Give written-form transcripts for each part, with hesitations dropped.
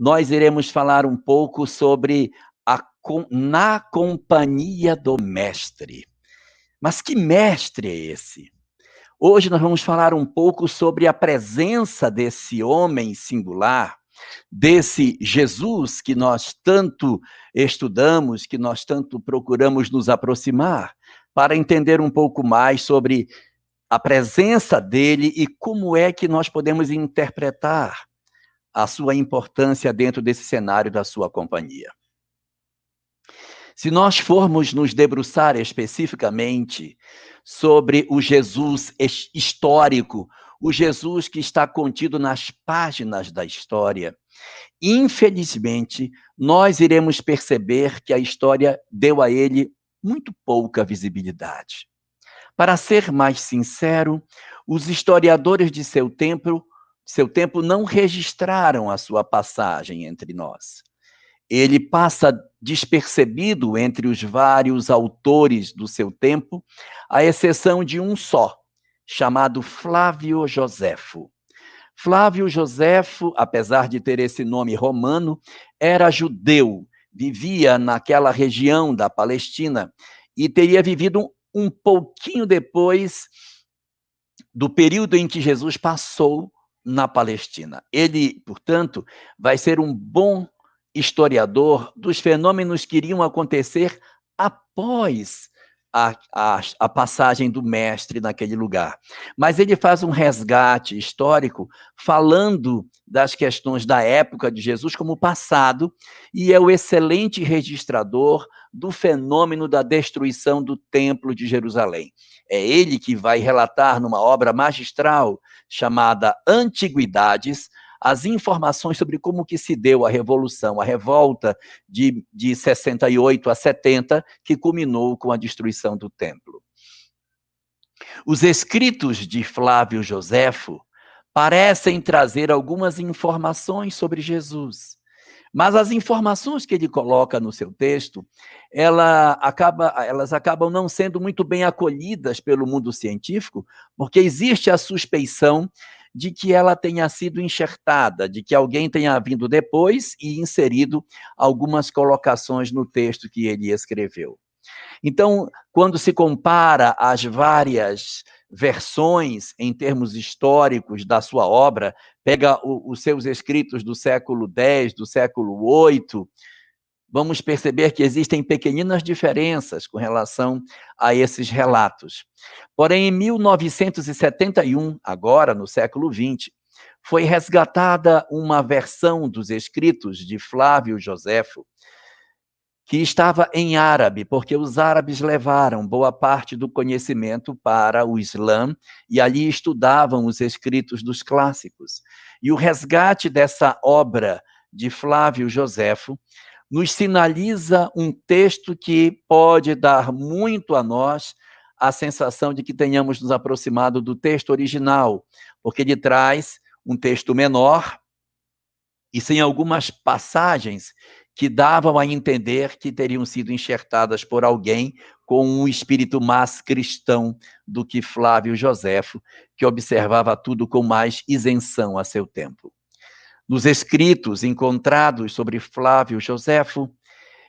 nós iremos falar um pouco sobre na companhia do mestre. Mas que mestre é esse? Hoje nós vamos falar um pouco sobre a presença desse homem singular, desse Jesus que nós tanto estudamos, que nós tanto procuramos nos aproximar, para entender um pouco mais sobre a presença dele e como é que nós podemos interpretar a sua importância dentro desse cenário da sua companhia. Se nós formos nos debruçar especificamente sobre o Jesus histórico, o Jesus que está contido nas páginas da história, infelizmente, nós iremos perceber que a história deu a ele muito pouca visibilidade. Para ser mais sincero, os historiadores de seu tempo não registraram a sua passagem entre nós. Ele passa despercebido entre os vários autores do seu tempo, à exceção de um só, chamado Flávio Joséfo. Flávio Joséfo, apesar de ter esse nome romano, era judeu, vivia naquela região da Palestina e teria vivido um pouquinho depois do período em que Jesus passou na Palestina. Ele, portanto, vai ser um bom historiador dos fenômenos que iriam acontecer após a passagem do mestre naquele lugar. Mas ele faz um resgate histórico falando das questões da época de Jesus como passado e é o excelente registrador do fenômeno da destruição do Templo de Jerusalém. É ele que vai relatar numa obra magistral chamada Antiguidades, as informações sobre como que se deu a revolução, a revolta de 68 a 70, que culminou com a destruição do templo. Os escritos de Flávio Joséfo parecem trazer algumas informações sobre Jesus, mas as informações que ele coloca no seu texto, elas acabam não sendo muito bem acolhidas pelo mundo científico, porque existe a suspeição de que ela tenha sido enxertada, de que alguém tenha vindo depois e inserido algumas colocações no texto que ele escreveu. Então, quando se compara as várias versões em termos históricos da sua obra, pega os seus escritos do século X, do século VIII, vamos perceber que existem pequeninas diferenças com relação a esses relatos. Porém, em 1971, agora no século XX, foi resgatada uma versão dos escritos de Flávio Joséfo, que estava em árabe, porque os árabes levaram boa parte do conhecimento para o Islã e ali estudavam os escritos dos clássicos. E o resgate dessa obra de Flávio Joséfo nos sinaliza um texto que pode dar muito a nós a sensação de que tenhamos nos aproximado do texto original, porque ele traz um texto menor e sem algumas passagens que davam a entender que teriam sido enxertadas por alguém com um espírito mais cristão do que Flávio Joséfo, que observava tudo com mais isenção a seu tempo. Nos escritos encontrados sobre Flávio Joséfo,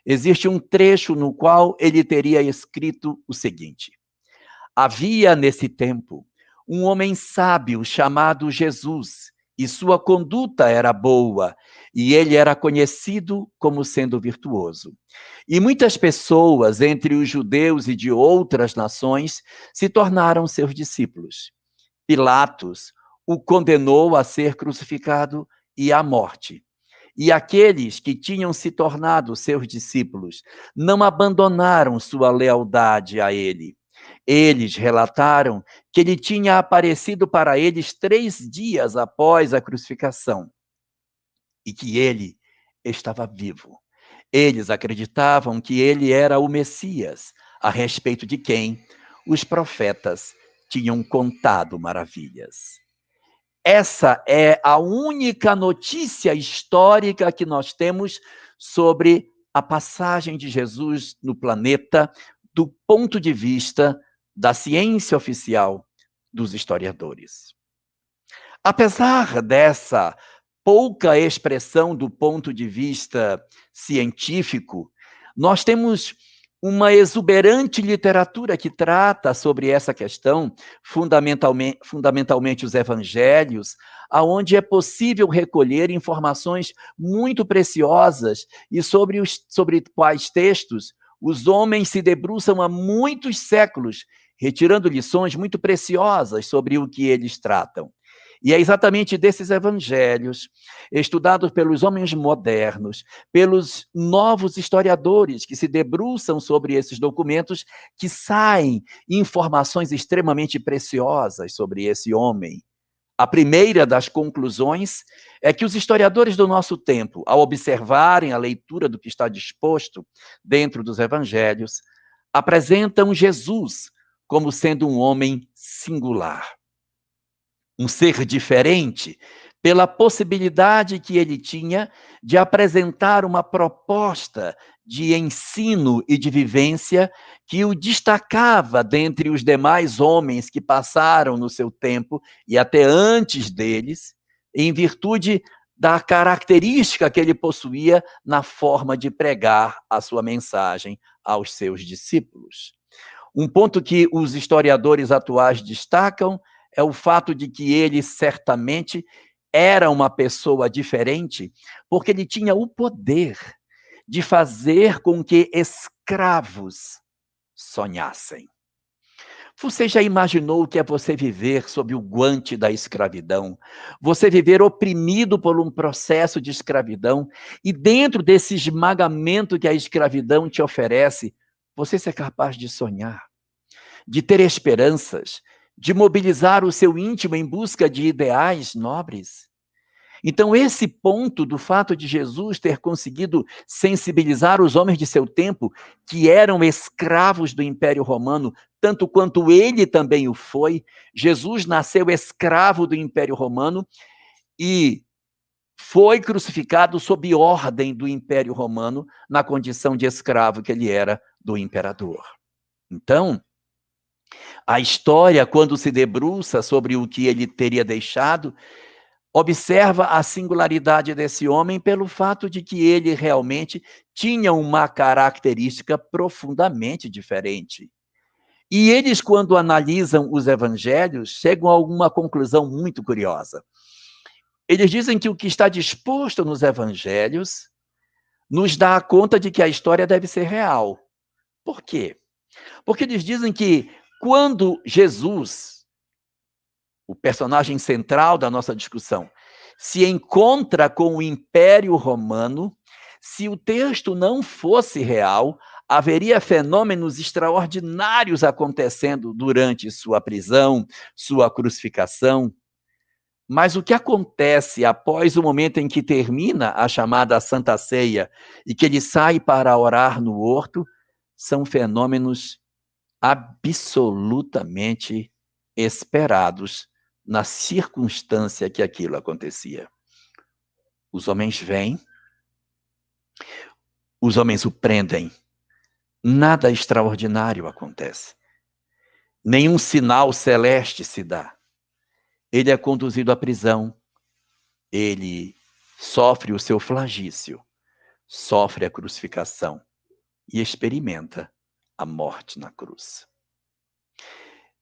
existe um trecho no qual ele teria escrito o seguinte: havia nesse tempo um homem sábio chamado Jesus, e sua conduta era boa, e ele era conhecido como sendo virtuoso. E muitas pessoas, entre os judeus e de outras nações, se tornaram seus discípulos. Pilatos o condenou a ser crucificado e à morte. E aqueles que tinham se tornado seus discípulos não abandonaram sua lealdade a ele. Eles relataram que ele tinha aparecido para eles 3 dias após a crucificação e que ele estava vivo. Eles acreditavam que ele era o Messias, a respeito de quem os profetas tinham contado maravilhas. Essa é a única notícia histórica que nós temos sobre a passagem de Jesus no planeta, do ponto de vista da ciência oficial dos historiadores. Apesar dessa pouca expressão do ponto de vista científico, nós temos uma exuberante literatura que trata sobre essa questão, fundamentalmente os evangelhos, aonde é possível recolher informações muito preciosas e sobre quais textos os homens se debruçam há muitos séculos, retirando lições muito preciosas sobre o que eles tratam. E é exatamente desses evangelhos, estudados pelos homens modernos, pelos novos historiadores que se debruçam sobre esses documentos, que saem informações extremamente preciosas sobre esse homem. A primeira das conclusões é que os historiadores do nosso tempo, ao observarem a leitura do que está disposto dentro dos evangelhos, apresentam Jesus como sendo um homem singular, um ser diferente, pela possibilidade que ele tinha de apresentar uma proposta de ensino e de vivência que o destacava dentre os demais homens que passaram no seu tempo e até antes deles, em virtude da característica que ele possuía na forma de pregar a sua mensagem aos seus discípulos. Um ponto que os historiadores atuais destacam é o fato de que ele certamente era uma pessoa diferente, porque ele tinha o poder de fazer com que escravos sonhassem. Você já imaginou o que é você viver sob o guante da escravidão? Você viver oprimido por um processo de escravidão e dentro desse esmagamento que a escravidão te oferece, você ser capaz de sonhar, de ter esperanças, de mobilizar o seu íntimo em busca de ideais nobres? Então, esse ponto do fato de Jesus ter conseguido sensibilizar os homens de seu tempo, que eram escravos do Império Romano, tanto quanto ele também o foi, Jesus nasceu escravo do Império Romano e foi crucificado sob ordem do Império Romano, na condição de escravo que ele era do imperador. Então, a história, quando se debruça sobre o que ele teria deixado, observa a singularidade desse homem pelo fato de que ele realmente tinha uma característica profundamente diferente. E eles, quando analisam os evangelhos, chegam a alguma conclusão muito curiosa. Eles dizem que o que está disposto nos evangelhos nos dá conta de que a história deve ser real. Por quê? Porque eles dizem que quando Jesus, o personagem central da nossa discussão, se encontra com o Império Romano, se o texto não fosse real, haveria fenômenos extraordinários acontecendo durante sua prisão, sua crucificação. Mas o que acontece após o momento em que termina a chamada Santa Ceia e que ele sai para orar no horto, são fenômenos absolutamente esperados na circunstância que aquilo acontecia. Os homens vêm, os homens o prendem, nada extraordinário acontece, nenhum sinal celeste se dá. Ele é conduzido à prisão, ele sofre o seu flagício, sofre a crucificação e experimenta a morte na cruz.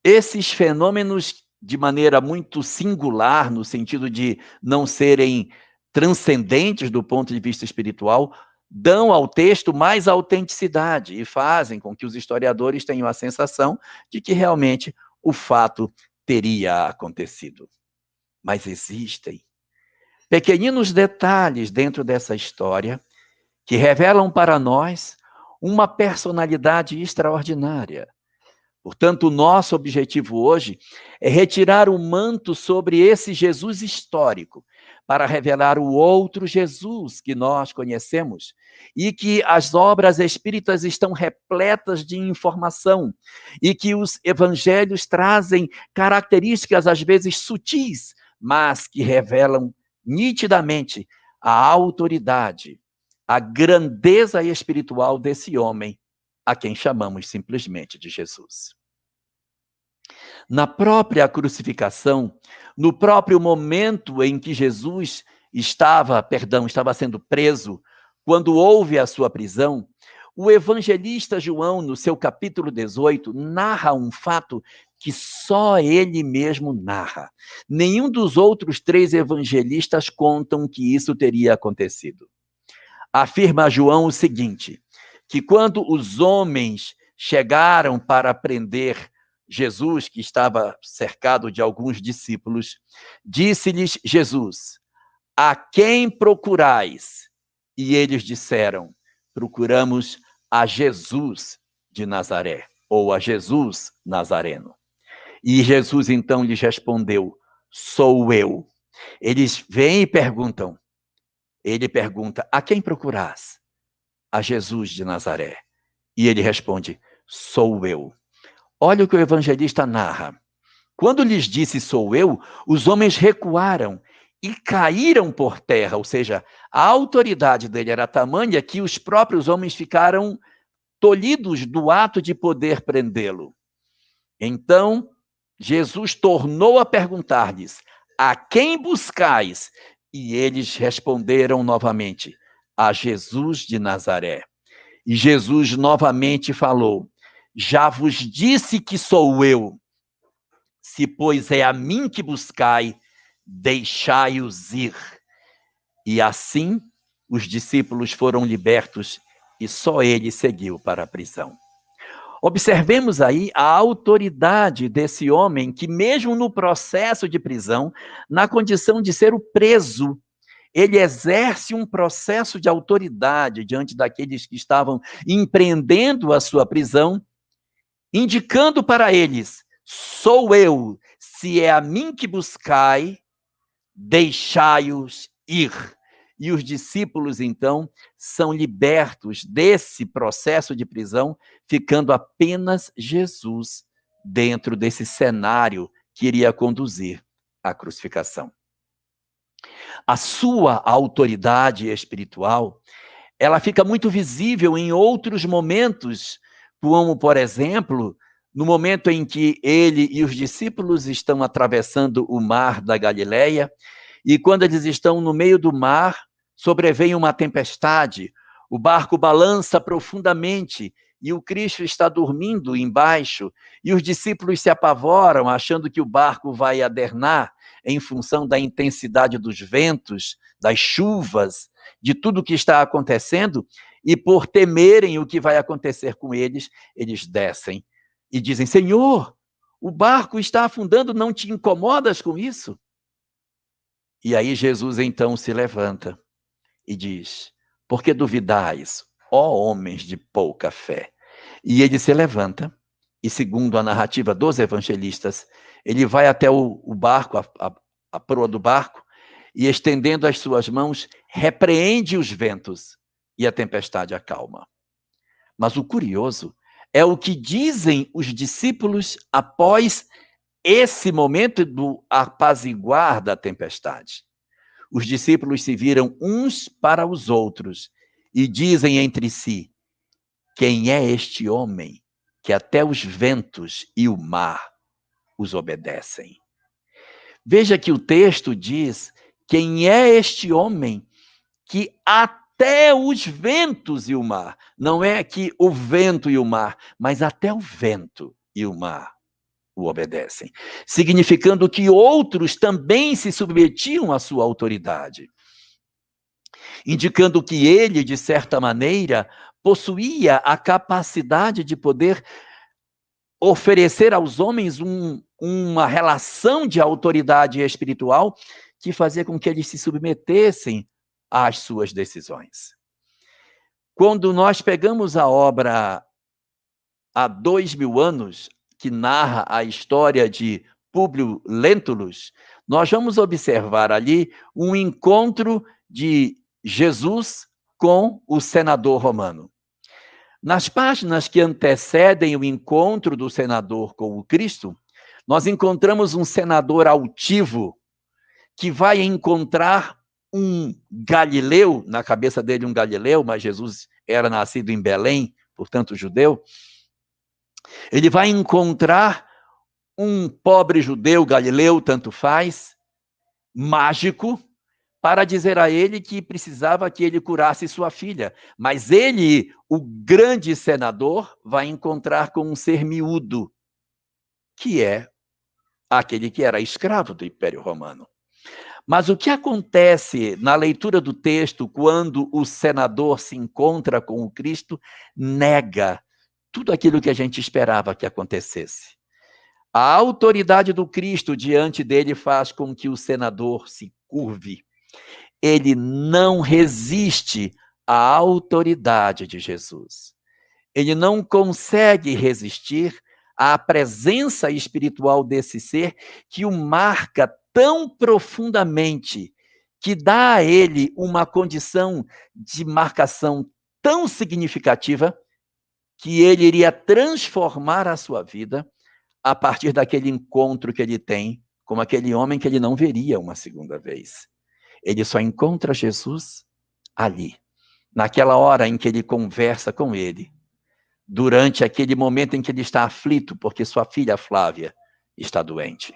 Esses fenômenos, de maneira muito singular, no sentido de não serem transcendentes do ponto de vista espiritual, dão ao texto mais autenticidade e fazem com que os historiadores tenham a sensação de que realmente o fato teria acontecido. Mas existem pequeninos detalhes dentro dessa história que revelam para nós uma personalidade extraordinária. Portanto, o nosso objetivo hoje é retirar o manto sobre esse Jesus histórico, para revelar o outro Jesus que nós conhecemos e que as obras espíritas estão repletas de informação e que os evangelhos trazem características às vezes sutis, mas que revelam nitidamente a autoridade, a grandeza espiritual desse homem, a quem chamamos simplesmente de Jesus. Na própria crucificação, no próprio momento em que Jesus estava sendo preso, quando houve a sua prisão, o evangelista João, no seu capítulo 18, narra um fato que só ele mesmo narra. Nenhum dos outros 3 evangelistas contam que isso teria acontecido. Afirma João o seguinte, que quando os homens chegaram para prender Jesus, que estava cercado de alguns discípulos, disse-lhes Jesus: a quem procurais? E eles disseram: procuramos a Jesus de Nazaré, ou a Jesus Nazareno. E Jesus então lhes respondeu: sou eu. Eles vêm e perguntam, ele pergunta: a quem procurais? A Jesus de Nazaré. E ele responde: sou eu. Olha o que o evangelista narra. Quando lhes disse sou eu, os homens recuaram e caíram por terra, ou seja, a autoridade dele era tamanha que os próprios homens ficaram tolhidos do ato de poder prendê-lo. Então, Jesus tornou a perguntar-lhes: a quem buscais? E eles responderam novamente: a Jesus de Nazaré. E Jesus novamente falou: já vos disse que sou eu. Se, pois, é a mim que buscai, deixai-os ir. E assim os discípulos foram libertos e só ele seguiu para a prisão. Observemos aí a autoridade desse homem que, mesmo no processo de prisão, na condição de ser o preso, ele exerce um processo de autoridade diante daqueles que estavam empreendendo a sua prisão, indicando para eles: sou eu, se é a mim que buscai, deixai-os ir. E os discípulos, então, são libertos desse processo de prisão, ficando apenas Jesus dentro desse cenário que iria conduzir à crucificação. A sua autoridade espiritual, ela fica muito visível em outros momentos, como, por exemplo, no momento em que ele e os discípulos estão atravessando o mar da Galileia, e quando eles estão no meio do mar, sobrevém uma tempestade, o barco balança profundamente e o Cristo está dormindo embaixo, e os discípulos se apavoram, achando que o barco vai adernar em função da intensidade dos ventos, das chuvas, de tudo que está acontecendo, e por temerem o que vai acontecer com eles, eles descem e dizem: Senhor, o barco está afundando, não te incomodas com isso? E aí Jesus então se levanta e diz: por que duvidais, ó homens de pouca fé? E ele se levanta, e segundo a narrativa dos evangelistas, ele vai até o barco, a proa do barco, e estendendo as suas mãos, repreende os ventos, e a tempestade acalma. Mas o curioso é o que dizem os discípulos após esse momento do apaziguar da tempestade. Os discípulos se viram uns para os outros e dizem entre si: quem é este homem que até os ventos e o mar os obedecem? Veja que o texto diz: quem é este homem que até os ventos e o mar, não é que o vento e o mar, mas até o vento e o mar o obedecem, significando que outros também se submetiam à sua autoridade, indicando que ele, de certa maneira, possuía a capacidade de poder oferecer aos homens uma relação de autoridade espiritual que fazia com que eles se submetessem às suas decisões. Quando nós pegamos a obra há 2000 anos, que narra a história de Públio Lentulus, nós vamos observar ali um encontro de Jesus com o senador romano. Nas páginas que antecedem o encontro do senador com o Cristo, nós encontramos um senador altivo que vai encontrar um galileu, na cabeça dele um galileu, mas Jesus era nascido em Belém, portanto judeu. Ele vai encontrar um pobre judeu, galileu, tanto faz, mágico, para dizer a ele que precisava que ele curasse sua filha. Mas ele, o grande senador, vai encontrar com um ser miúdo, que é aquele que era escravo do Império Romano. Mas o que acontece na leitura do texto quando o senador se encontra com o Cristo nega tudo aquilo que a gente esperava que acontecesse. A autoridade do Cristo diante dele faz com que o senador se curve. Ele não resiste à autoridade de Jesus. Ele não consegue resistir à presença espiritual desse ser que o marca tão profundamente, que dá a ele uma condição de marcação tão significativa, que ele iria transformar a sua vida a partir daquele encontro que ele tem com aquele homem que ele não veria uma segunda vez. Ele só encontra Jesus ali, naquela hora em que ele conversa com ele, durante aquele momento em que ele está aflito, porque sua filha Flávia está doente.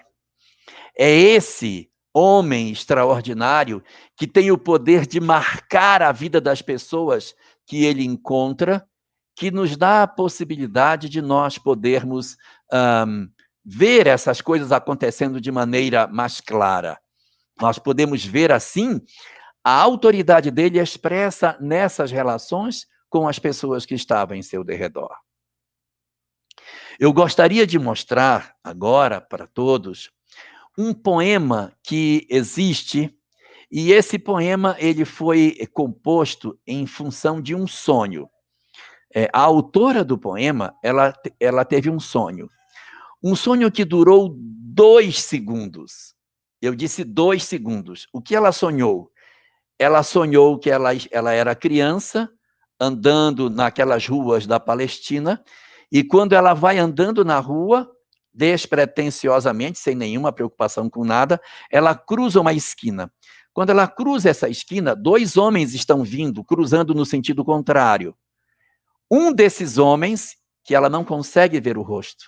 É esse homem extraordinário que tem o poder de marcar a vida das pessoas que ele encontra, que nos dá a possibilidade de nós podermos ver essas coisas acontecendo de maneira mais clara. Nós podemos ver, assim, a autoridade dele expressa nessas relações com as pessoas que estavam em seu derredor. Eu gostaria de mostrar agora para todos um poema que existe, e esse poema ele foi composto em função de um sonho. A autora do poema, ela teve um sonho que durou 2 segundos. Eu disse 2 segundos. O que ela sonhou? Ela sonhou que ela era criança, andando naquelas ruas da Palestina, e quando ela vai andando na rua, despretensiosamente, sem nenhuma preocupação com nada, ela cruza uma esquina. Quando ela cruza essa esquina, 2 homens estão vindo, cruzando no sentido contrário. Um desses homens, que ela não consegue ver o rosto,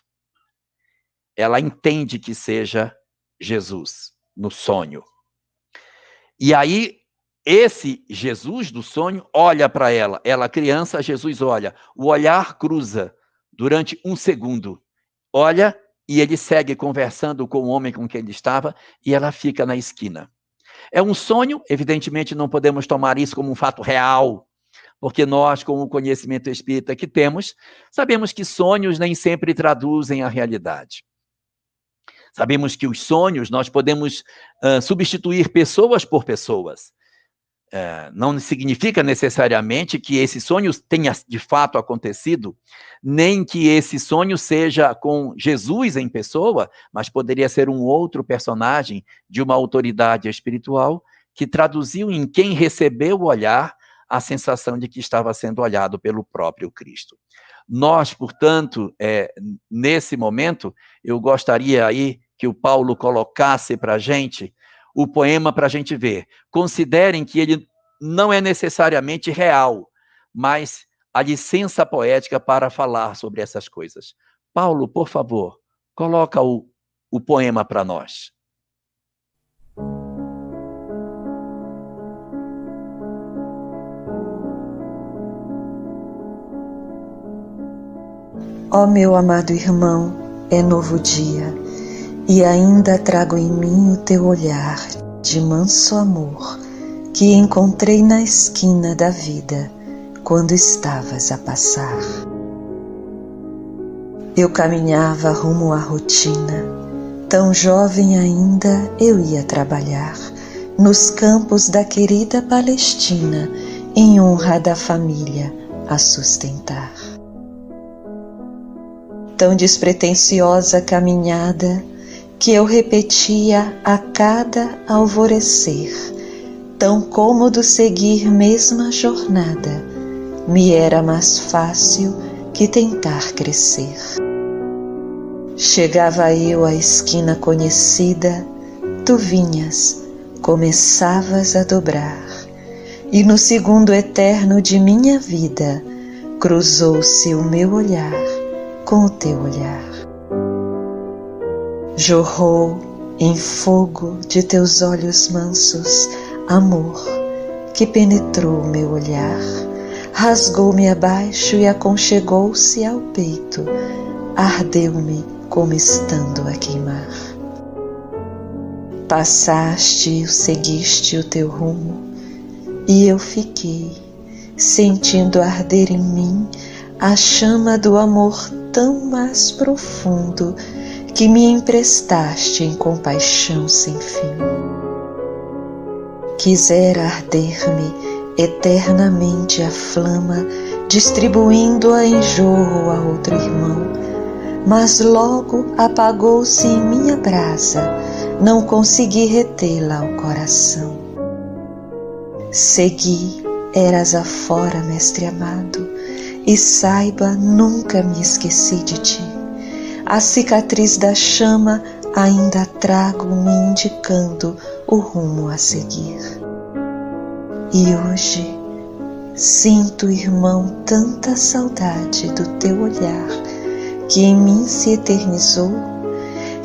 ela entende que seja Jesus, no sonho. E aí, esse Jesus do sonho olha para ela. Ela, criança, Jesus olha. O olhar cruza durante 1 segundo. Olha, e ele segue conversando com o homem com quem ele estava, e ela fica na esquina. É um sonho, evidentemente não podemos tomar isso como um fato real, porque nós, com o conhecimento espírita que temos, sabemos que sonhos nem sempre traduzem a realidade. Sabemos que os sonhos, nós podemos substituir pessoas por pessoas. Não significa necessariamente que esse sonho tenha de fato acontecido, nem que esse sonho seja com Jesus em pessoa, mas poderia ser um outro personagem de uma autoridade espiritual que traduziu em quem recebeu o olhar a sensação de que estava sendo olhado pelo próprio Cristo. Nós, portanto, nesse momento, eu gostaria aí que o Paulo colocasse para a gente o poema para a gente ver. Considerem que ele não é necessariamente real, mas a licença poética para falar sobre essas coisas. Paulo, por favor, coloca o poema para nós. Ó meu amado irmão, é novo dia, e ainda trago em mim o teu olhar de manso amor, que encontrei na esquina da vida, quando estavas a passar. Eu caminhava rumo à rotina, tão jovem ainda eu ia trabalhar, nos campos da querida Palestina, em honra da família a sustentar. Tão despretensiosa caminhada, que eu repetia a cada alvorecer, tão cômodo seguir mesma jornada, me era mais fácil que tentar crescer. Chegava eu à esquina conhecida, tu vinhas, começavas a dobrar, e no segundo eterno de minha vida, cruzou-se o meu olhar com o teu olhar. Jorrou em fogo de teus olhos mansos Amor que penetrou meu olhar, rasgou-me abaixo e aconchegou-se ao peito, ardeu-me como estando a queimar. Passaste e seguiste o teu rumo, e eu fiquei, sentindo arder em mim a chama do amor tão mais profundo que me emprestaste em compaixão sem fim. Quisera arder-me eternamente a flama, distribuindo-a em jorro a outro irmão, mas logo apagou-se em minha brasa, não consegui retê-la ao coração. Segui, eras afora, mestre amado, e saiba, nunca me esqueci de ti. A cicatriz da chama ainda trago me indicando o rumo a seguir. E hoje sinto, irmão, tanta saudade do teu olhar que em mim se eternizou.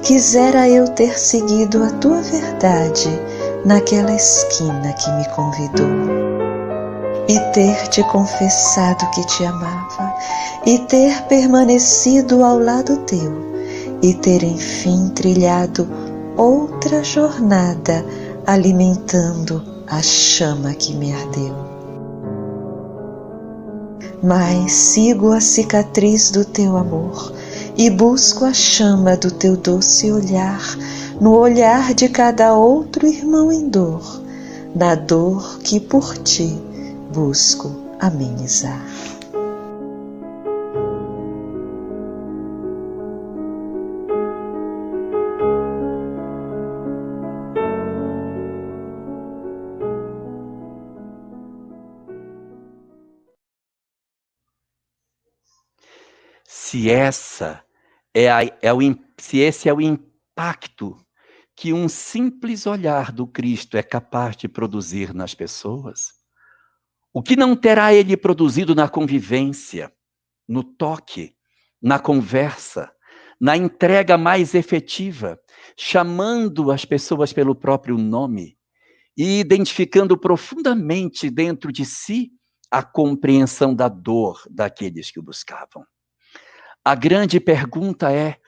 Quisera eu ter seguido a tua verdade naquela esquina que me convidou, e ter te confessado que te amava, e ter permanecido ao lado teu, e ter enfim trilhado outra jornada, alimentando a chama que me ardeu. Mas sigo a cicatriz do teu amor e busco a chama do teu doce olhar, no olhar de cada outro irmão em dor, na dor que por ti busco amenizar. Se esse é o impacto que um simples olhar do Cristo é capaz de produzir nas pessoas, o que não terá ele produzido na convivência, no toque, na conversa, na entrega mais efetiva, chamando as pessoas pelo próprio nome e identificando profundamente dentro de si a compreensão da dor daqueles que o buscavam. A grande pergunta é: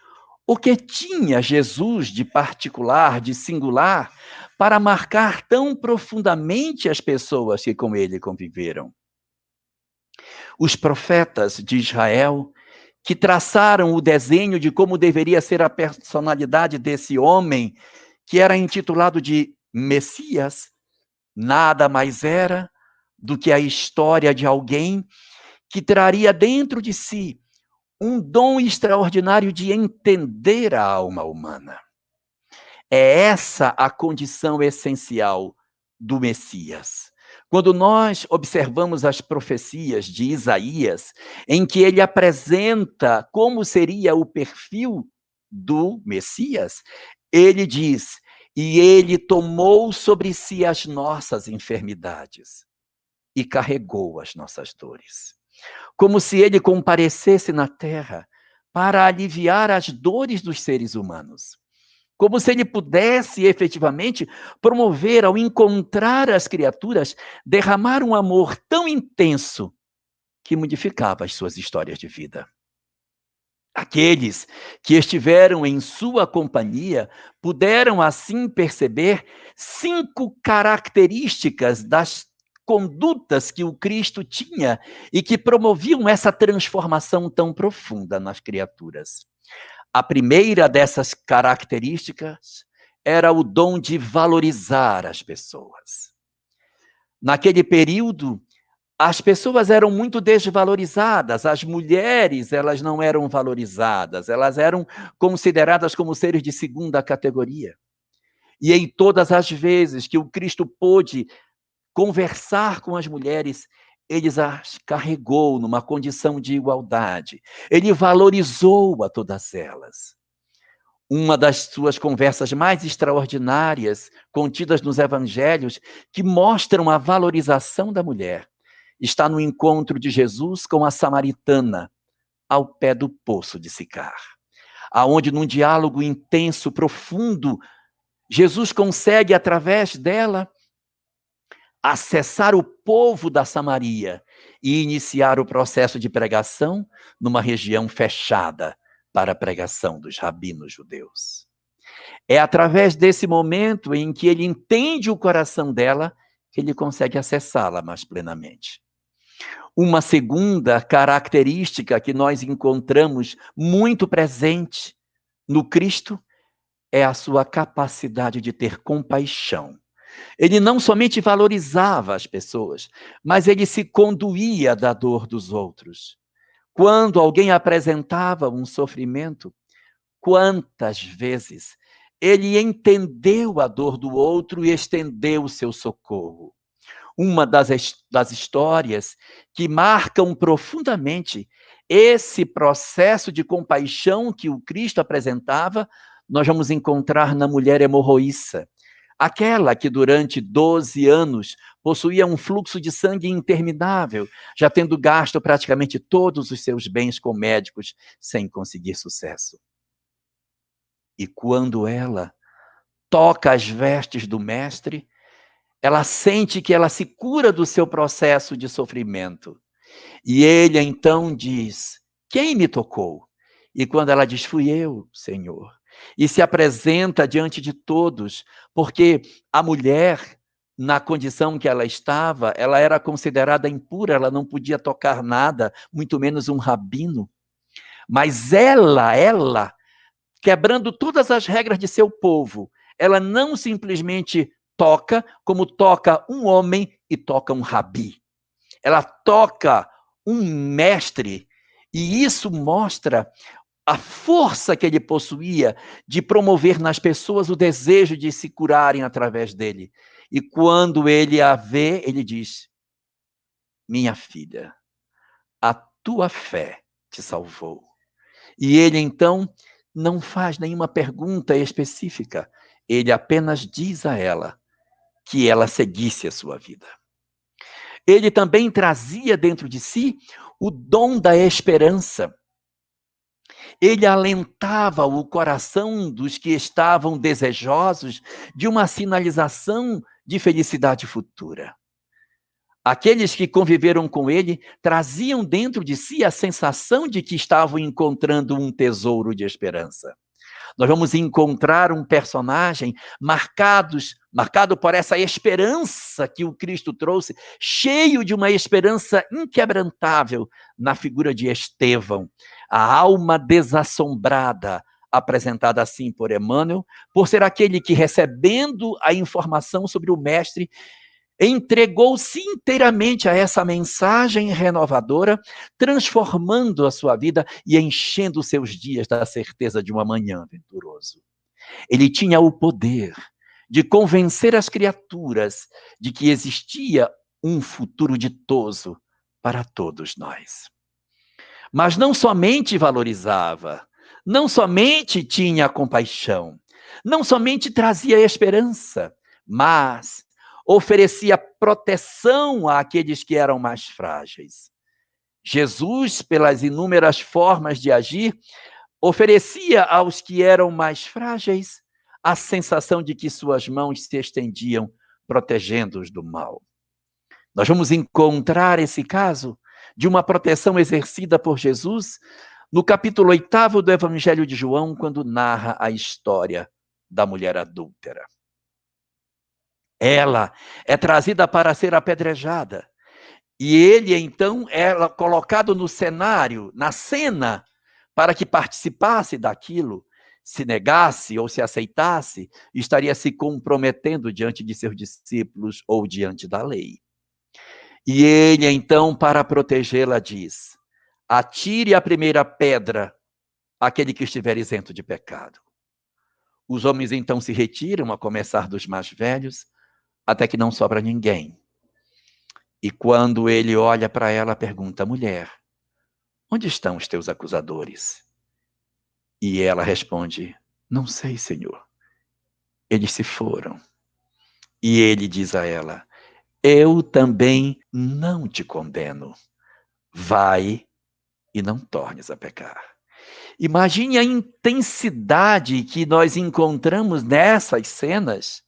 o que tinha Jesus de particular, de singular, para marcar tão profundamente as pessoas que com ele conviveram? Os profetas de Israel, que traçaram o desenho de como deveria ser a personalidade desse homem, que era intitulado de Messias, nada mais era do que a história de alguém que traria dentro de si um dom extraordinário de entender a alma humana. É essa a condição essencial do Messias. Quando nós observamos as profecias de Isaías, em que ele apresenta como seria o perfil do Messias, ele diz: e ele tomou sobre si as nossas enfermidades e carregou as nossas dores. Como se ele comparecesse na terra para aliviar as dores dos seres humanos. Como se ele pudesse efetivamente promover, ao encontrar as criaturas, derramar um amor tão intenso que modificava as suas histórias de vida. Aqueles que estiveram em sua companhia puderam assim perceber 5 características das condutas que o Cristo tinha e que promoviam essa transformação tão profunda nas criaturas. A primeira dessas características era o dom de valorizar as pessoas. Naquele período, as pessoas eram muito desvalorizadas, as mulheres, elas não eram valorizadas, elas eram consideradas como seres de segunda categoria. E em todas as vezes que o Cristo pôde conversar com as mulheres, ele as carregou numa condição de igualdade. Ele valorizou a todas elas. Uma das suas conversas mais extraordinárias, contidas nos evangelhos, que mostram a valorização da mulher, está no encontro de Jesus com a samaritana, ao pé do poço de Sicar, aonde num diálogo intenso, profundo, Jesus consegue, através dela, acessar o povo da Samaria e iniciar o processo de pregação numa região fechada para a pregação dos rabinos judeus. É através desse momento em que ele entende o coração dela que ele consegue acessá-la mais plenamente. Uma segunda característica que nós encontramos muito presente no Cristo é a sua capacidade de ter compaixão. Ele não somente valorizava as pessoas, mas ele se condoía da dor dos outros. Quando alguém apresentava um sofrimento, quantas vezes ele entendeu a dor do outro e estendeu o seu socorro. Uma das histórias que marcam profundamente esse processo de compaixão que o Cristo apresentava, nós vamos encontrar na mulher hemorroíça. Aquela que durante 12 anos possuía um fluxo de sangue interminável, já tendo gasto praticamente todos os seus bens com médicos sem conseguir sucesso. E quando ela toca as vestes do mestre, ela sente que ela se cura do seu processo de sofrimento. E ele então diz: quem me tocou? E quando ela diz: fui eu, Senhor. E se apresenta diante de todos, porque a mulher, na condição que ela estava, ela era considerada impura, ela não podia tocar nada, muito menos um rabino. Mas ela, quebrando todas as regras de seu povo, ela não simplesmente toca, como toca um homem e toca um rabi. Ela toca um mestre, e isso mostra a força que ele possuía de promover nas pessoas o desejo de se curarem através dele. E quando ele a vê, ele diz: minha filha, a tua fé te salvou. E ele então não faz nenhuma pergunta específica, ele apenas diz a ela que ela seguisse a sua vida. Ele também trazia dentro de si o dom da esperança. Ele alentava o coração dos que estavam desejosos de uma sinalização de felicidade futura. Aqueles que conviveram com ele traziam dentro de si a sensação de que estavam encontrando um tesouro de esperança. Nós vamos encontrar um personagem marcado por essa esperança que o Cristo trouxe, cheio de uma esperança inquebrantável na figura de Estevão, a alma desassombrada, apresentada assim por Emmanuel, por ser aquele que, recebendo a informação sobre o Mestre, entregou-se inteiramente a essa mensagem renovadora, transformando a sua vida e enchendo os seus dias da certeza de um amanhã venturoso. Ele tinha o poder de convencer as criaturas de que existia um futuro ditoso para todos nós. Mas não somente valorizava, não somente tinha compaixão, não somente trazia esperança, mas oferecia proteção àqueles que eram mais frágeis. Jesus, pelas inúmeras formas de agir, oferecia aos que eram mais frágeis a sensação de que suas mãos se estendiam, protegendo-os do mal. Nós vamos encontrar esse caso de uma proteção exercida por Jesus no capítulo 8 do Evangelho de João, quando narra a história da mulher adúltera. Ela é trazida para ser apedrejada. E ele, então, é colocado no cenário, na cena, para que participasse daquilo. Se negasse ou se aceitasse, estaria se comprometendo diante de seus discípulos ou diante da lei. E ele, então, para protegê-la, diz: atire a primeira pedra aquele que estiver isento de pecado. Os homens, então, se retiram, a começar dos mais velhos, até que não sobra ninguém. E quando ele olha para ela, pergunta: mulher, onde estão os teus acusadores? E ela responde: não sei, Senhor. Eles se foram. E ele diz a ela: eu também não te condeno. Vai e não tornes a pecar. Imagine a intensidade que nós encontramos nessas cenas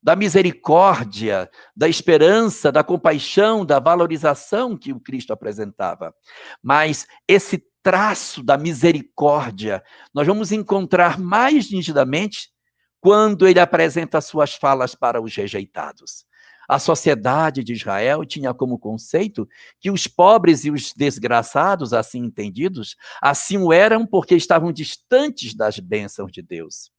da misericórdia, da esperança, da compaixão, da valorização que o Cristo apresentava. Mas esse traço da misericórdia, nós vamos encontrar mais nitidamente quando ele apresenta suas falas para os rejeitados. A sociedade de Israel tinha como conceito que os pobres e os desgraçados, assim entendidos, assim o eram porque estavam distantes das bênçãos de Deus.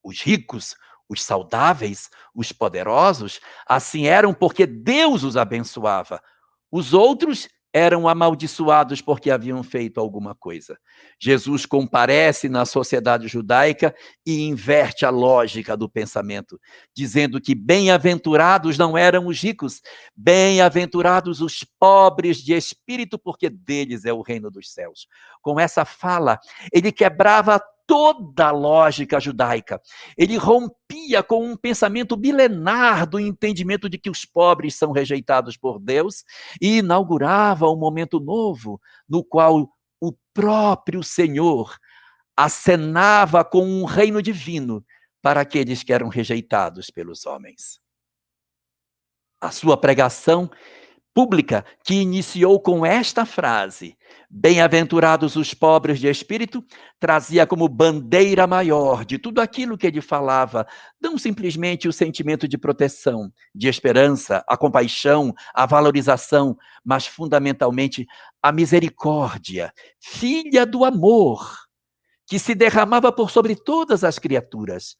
Os ricos, os saudáveis, os poderosos, assim eram porque Deus os abençoava. Os outros eram amaldiçoados porque haviam feito alguma coisa. Jesus comparece na sociedade judaica e inverte a lógica do pensamento, dizendo que bem-aventurados não eram os ricos, bem-aventurados os pobres de espírito, porque deles é o reino dos céus. Com essa fala, ele quebrava toda a lógica judaica. Ele rompia com um pensamento milenar do entendimento de que os pobres são rejeitados por Deus e inaugurava um momento novo no qual o próprio Senhor acenava com um reino divino para aqueles que eram rejeitados pelos homens. A sua pregação pública, que iniciou com esta frase, bem-aventurados os pobres de espírito, trazia como bandeira maior de tudo aquilo que ele falava, não simplesmente o sentimento de proteção, de esperança, a compaixão, a valorização, mas fundamentalmente a misericórdia, filha do amor, que se derramava por sobre todas as criaturas.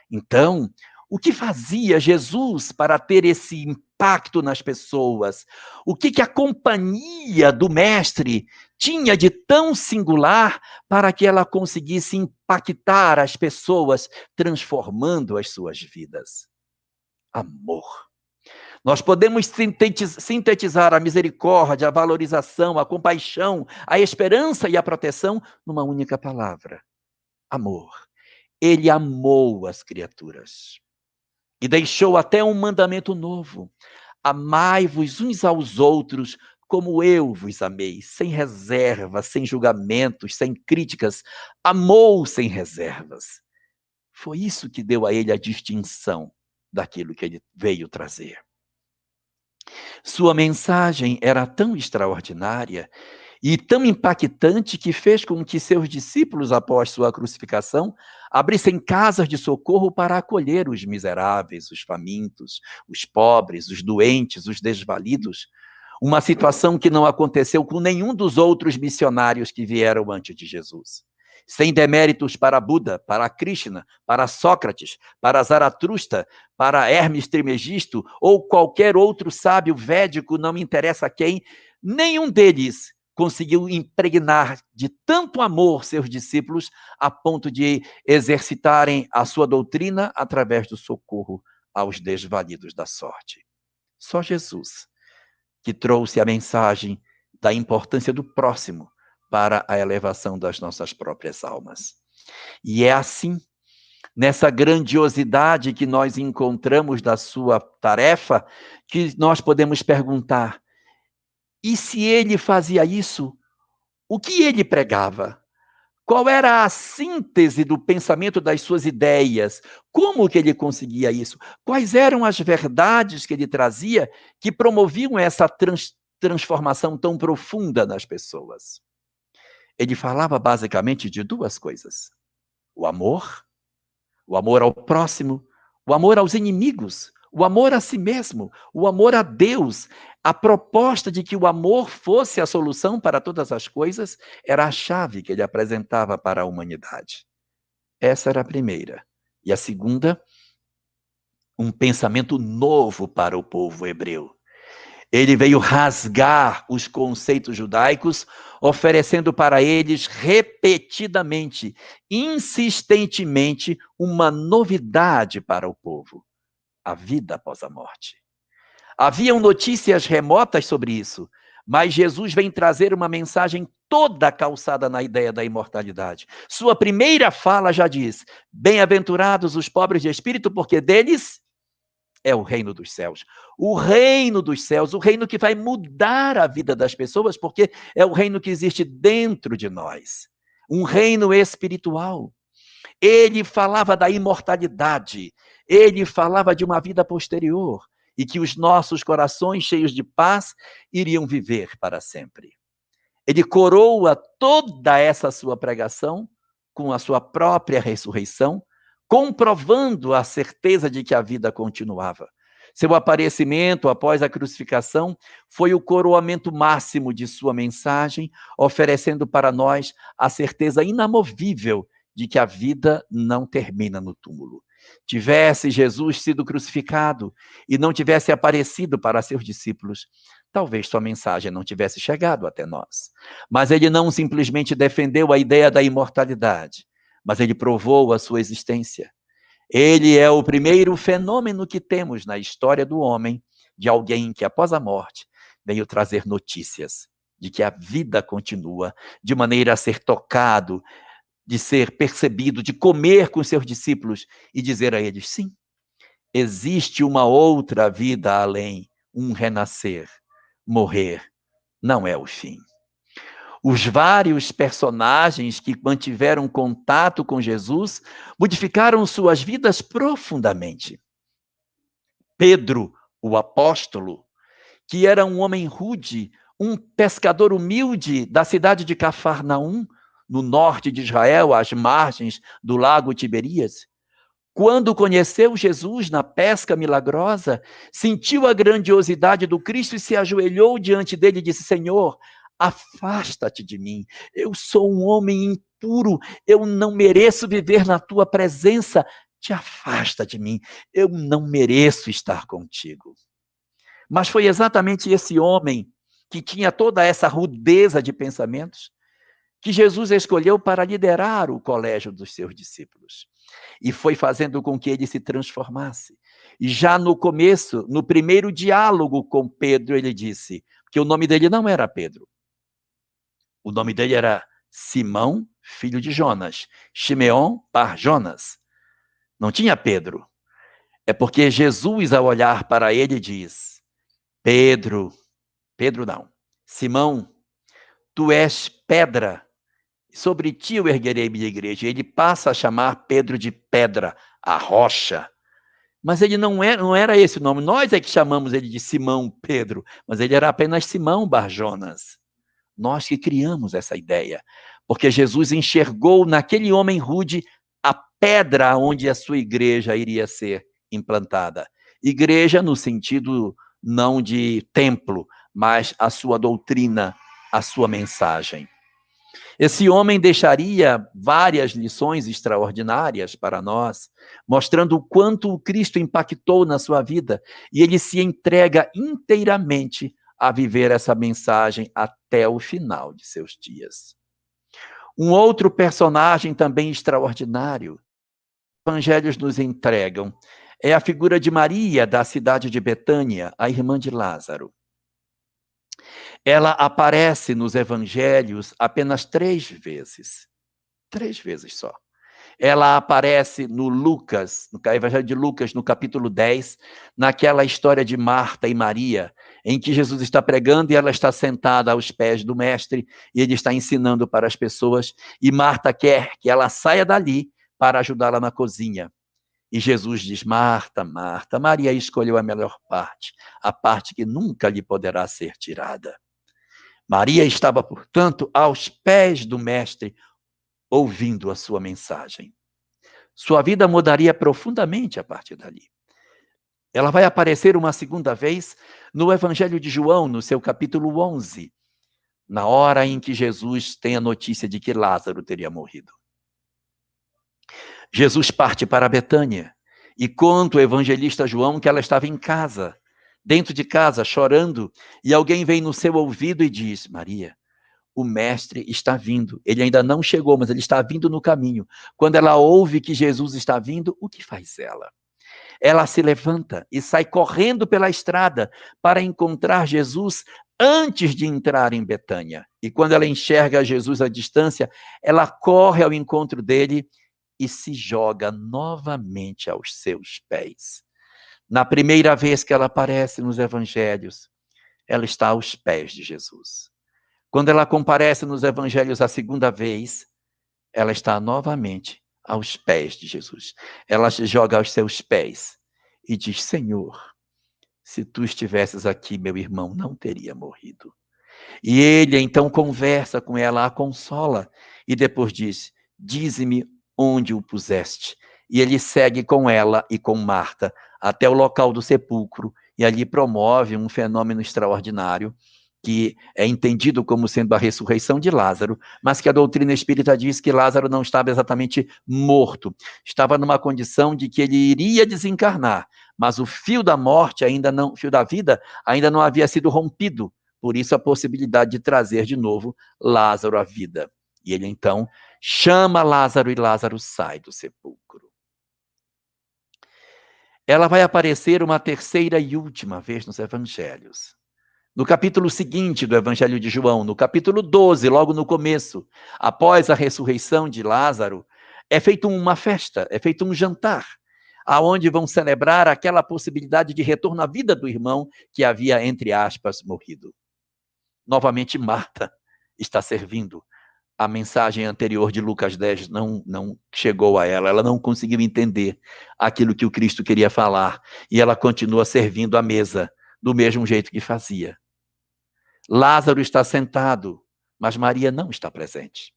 Então, o que fazia Jesus para ter esse impacto nas pessoas? O que a companhia do Mestre tinha de tão singular para que ela conseguisse impactar as pessoas, transformando as suas vidas? Amor. Nós podemos sintetizar a misericórdia, a valorização, a compaixão, a esperança e a proteção numa única palavra: amor. Ele amou as criaturas. E deixou até um mandamento novo: amai-vos uns aos outros como eu vos amei, sem reservas, sem julgamentos, sem críticas. Amou sem reservas. Foi isso que deu a ele a distinção daquilo que ele veio trazer. Sua mensagem era tão extraordinária e tão impactante que fez com que seus discípulos, após sua crucificação, abrissem casas de socorro para acolher os miseráveis, os famintos, os pobres, os doentes, os desvalidos. Uma situação que não aconteceu com nenhum dos outros missionários que vieram antes de Jesus. Sem deméritos para Buda, para Krishna, para Sócrates, para Zaratustra, para Hermes Trismegisto ou qualquer outro sábio védico, não me interessa quem, nenhum deles conseguiu impregnar de tanto amor seus discípulos a ponto de exercitarem a sua doutrina através do socorro aos desvalidos da sorte. Só Jesus, que trouxe a mensagem da importância do próximo para a elevação das nossas próprias almas. E é assim, nessa grandiosidade que nós encontramos da sua tarefa, que nós podemos perguntar: e se ele fazia isso, o que ele pregava? Qual era a síntese do pensamento das suas ideias? Como que ele conseguia isso? Quais eram as verdades que ele trazia que promoviam essa transformação tão profunda nas pessoas? Ele falava basicamente de duas coisas: o amor ao próximo, o amor aos inimigos, o amor a si mesmo, o amor a Deus. A proposta de que o amor fosse a solução para todas as coisas era a chave que ele apresentava para a humanidade. Essa era a primeira. E a segunda, um pensamento novo para o povo hebreu. Ele veio rasgar os conceitos judaicos, oferecendo para eles repetidamente, insistentemente, uma novidade para o povo: a vida após a morte. Haviam notícias remotas sobre isso, mas Jesus vem trazer uma mensagem toda calçada na ideia da imortalidade. Sua primeira fala já diz: bem-aventurados os pobres de espírito, porque deles é o reino dos céus. O reino dos céus, o reino que vai mudar a vida das pessoas, porque é o reino que existe dentro de nós. Um reino espiritual. Ele falava da imortalidade. Ele falava de uma vida posterior e que os nossos corações cheios de paz iriam viver para sempre. Ele coroa toda essa sua pregação com a sua própria ressurreição, comprovando a certeza de que a vida continuava. Seu aparecimento após a crucificação foi o coroamento máximo de sua mensagem, oferecendo para nós a certeza inamovível de que a vida não termina no túmulo. Tivesse Jesus sido crucificado e não tivesse aparecido para seus discípulos, talvez sua mensagem não tivesse chegado até nós. Mas ele não simplesmente defendeu a ideia da imortalidade, mas ele provou a sua existência. Ele é o primeiro fenômeno que temos na história do homem, de alguém que, após a morte, veio trazer notícias de que a vida continua, de maneira a ser tocado, de ser percebido, de comer com seus discípulos e dizer a eles, sim, existe uma outra vida além, um renascer. Morrer não é o fim. Os vários personagens que mantiveram contato com Jesus modificaram suas vidas profundamente. Pedro, o apóstolo, que era um homem rude, um pescador humilde da cidade de Cafarnaum, no norte de Israel, às margens do lago Tiberíades, quando conheceu Jesus na pesca milagrosa, sentiu a grandiosidade do Cristo e se ajoelhou diante dele e disse, Senhor, afasta-te de mim, eu sou um homem impuro, eu não mereço viver na tua presença, te afasta de mim, eu não mereço estar contigo. Mas foi exatamente esse homem que tinha toda essa rudeza de pensamentos que Jesus escolheu para liderar o colégio dos seus discípulos. E foi fazendo com que ele se transformasse. E já no começo, no primeiro diálogo com Pedro, ele disse que o nome dele não era Pedro. O nome dele era Simão, filho de Jonas. Shimeon bar Jonas. Não tinha Pedro. É porque Jesus, ao olhar para ele, diz, Pedro não, Simão, tu és pedra, sobre ti eu erguerei minha igreja. Ele passa a chamar Pedro de pedra, a rocha. Mas ele não era esse o nome. Nós é que chamamos ele de Simão Pedro, mas ele era apenas Simão bar Jonas. Nós que criamos essa ideia, porque Jesus enxergou naquele homem rude a pedra onde a sua igreja iria ser implantada. Igreja no sentido não de templo, mas a sua doutrina, a sua mensagem. Esse homem deixaria várias lições extraordinárias para nós, mostrando o quanto o Cristo impactou na sua vida, e ele se entrega inteiramente a viver essa mensagem até o final de seus dias. Um outro personagem também extraordinário, os evangelhos nos entregam, é a figura de Maria, da cidade de Betânia, a irmã de Lázaro. Ela aparece nos evangelhos apenas 3 vezes. 3 vezes só. Ela aparece no Lucas, no Evangelho de Lucas, no capítulo 10, naquela história de Marta e Maria, em que Jesus está pregando e ela está sentada aos pés do mestre, e ele está ensinando para as pessoas, e Marta quer que ela saia dali para ajudá-la na cozinha. E Jesus diz, Marta, Marta, Maria escolheu a melhor parte, a parte que nunca lhe poderá ser tirada. Maria estava, portanto, aos pés do mestre, ouvindo a sua mensagem. Sua vida mudaria profundamente a partir dali. Ela vai aparecer uma segunda vez no Evangelho de João, no seu capítulo 11, na hora em que Jesus tem a notícia de que Lázaro teria morrido. Jesus parte para Betânia e conta o evangelista João que ela estava em casa, dentro de casa, chorando, e alguém vem no seu ouvido e diz, Maria, o mestre está vindo. Ele ainda não chegou, mas ele está vindo no caminho. Quando ela ouve que Jesus está vindo, o que faz ela? Ela se levanta e sai correndo pela estrada para encontrar Jesus antes de entrar em Betânia. E quando ela enxerga Jesus à distância, ela corre ao encontro dele e se joga novamente aos seus pés. Na primeira vez que ela aparece nos evangelhos, ela está aos pés de Jesus. Quando ela comparece nos evangelhos a segunda vez, ela está novamente aos pés de Jesus. Ela se joga aos seus pés e diz: Senhor, se tu estivesses aqui, meu irmão não teria morrido. E ele então conversa com ela, a consola, e depois diz: dize-me onde o puseste. E ele segue com ela e com Marta até o local do sepulcro, e ali promove um fenômeno extraordinário, que é entendido como sendo a ressurreição de Lázaro, mas que a doutrina espírita diz que Lázaro não estava exatamente morto, estava numa condição de que ele iria desencarnar, mas o fio da morte ainda não, o fio da vida ainda não havia sido rompido. Por isso a possibilidade de trazer de novo Lázaro à vida. E ele então chama Lázaro e Lázaro sai do sepulcro. Ela vai aparecer uma terceira e última vez nos evangelhos. No capítulo seguinte do Evangelho de João, no capítulo 12, logo no começo, após a ressurreição de Lázaro, é feita uma festa, é feito um jantar, aonde vão celebrar aquela possibilidade de retorno à vida do irmão que havia, entre aspas, morrido. Novamente, Marta está servindo. A mensagem anterior de Lucas 10 não chegou a ela, ela não conseguiu entender aquilo que o Cristo queria falar, e ela continua servindo à mesa, do mesmo jeito que fazia. Lázaro está sentado, mas Maria não está presente.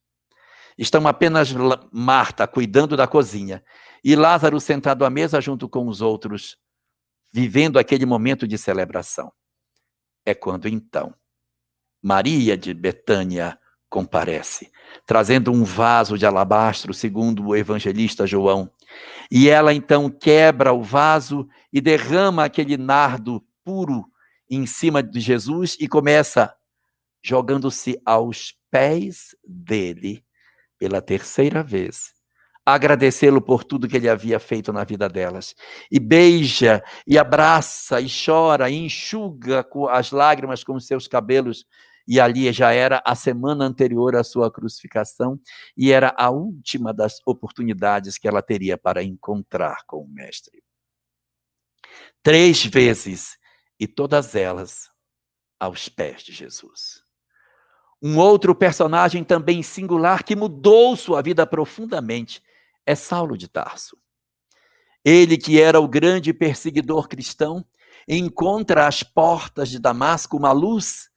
Estão apenas Marta cuidando da cozinha, e Lázaro sentado à mesa junto com os outros, vivendo aquele momento de celebração. É quando então Maria de Betânia comparece, trazendo um vaso de alabastro, segundo o evangelista João. E ela então quebra o vaso e derrama aquele nardo puro em cima de Jesus e começa jogando-se aos pés dele pela terceira vez, agradecê-lo por tudo que ele havia feito na vida delas. E beija, e abraça, e chora, e enxuga as lágrimas com os seus cabelos. E ali já era a semana anterior à sua crucificação, e era a última das oportunidades que ela teria para encontrar com o Mestre. 3 vezes, e todas elas aos pés de Jesus. Um outro personagem também singular que mudou sua vida profundamente é Saulo de Tarso. Ele, que era o grande perseguidor cristão, encontra às portas de Damasco uma luz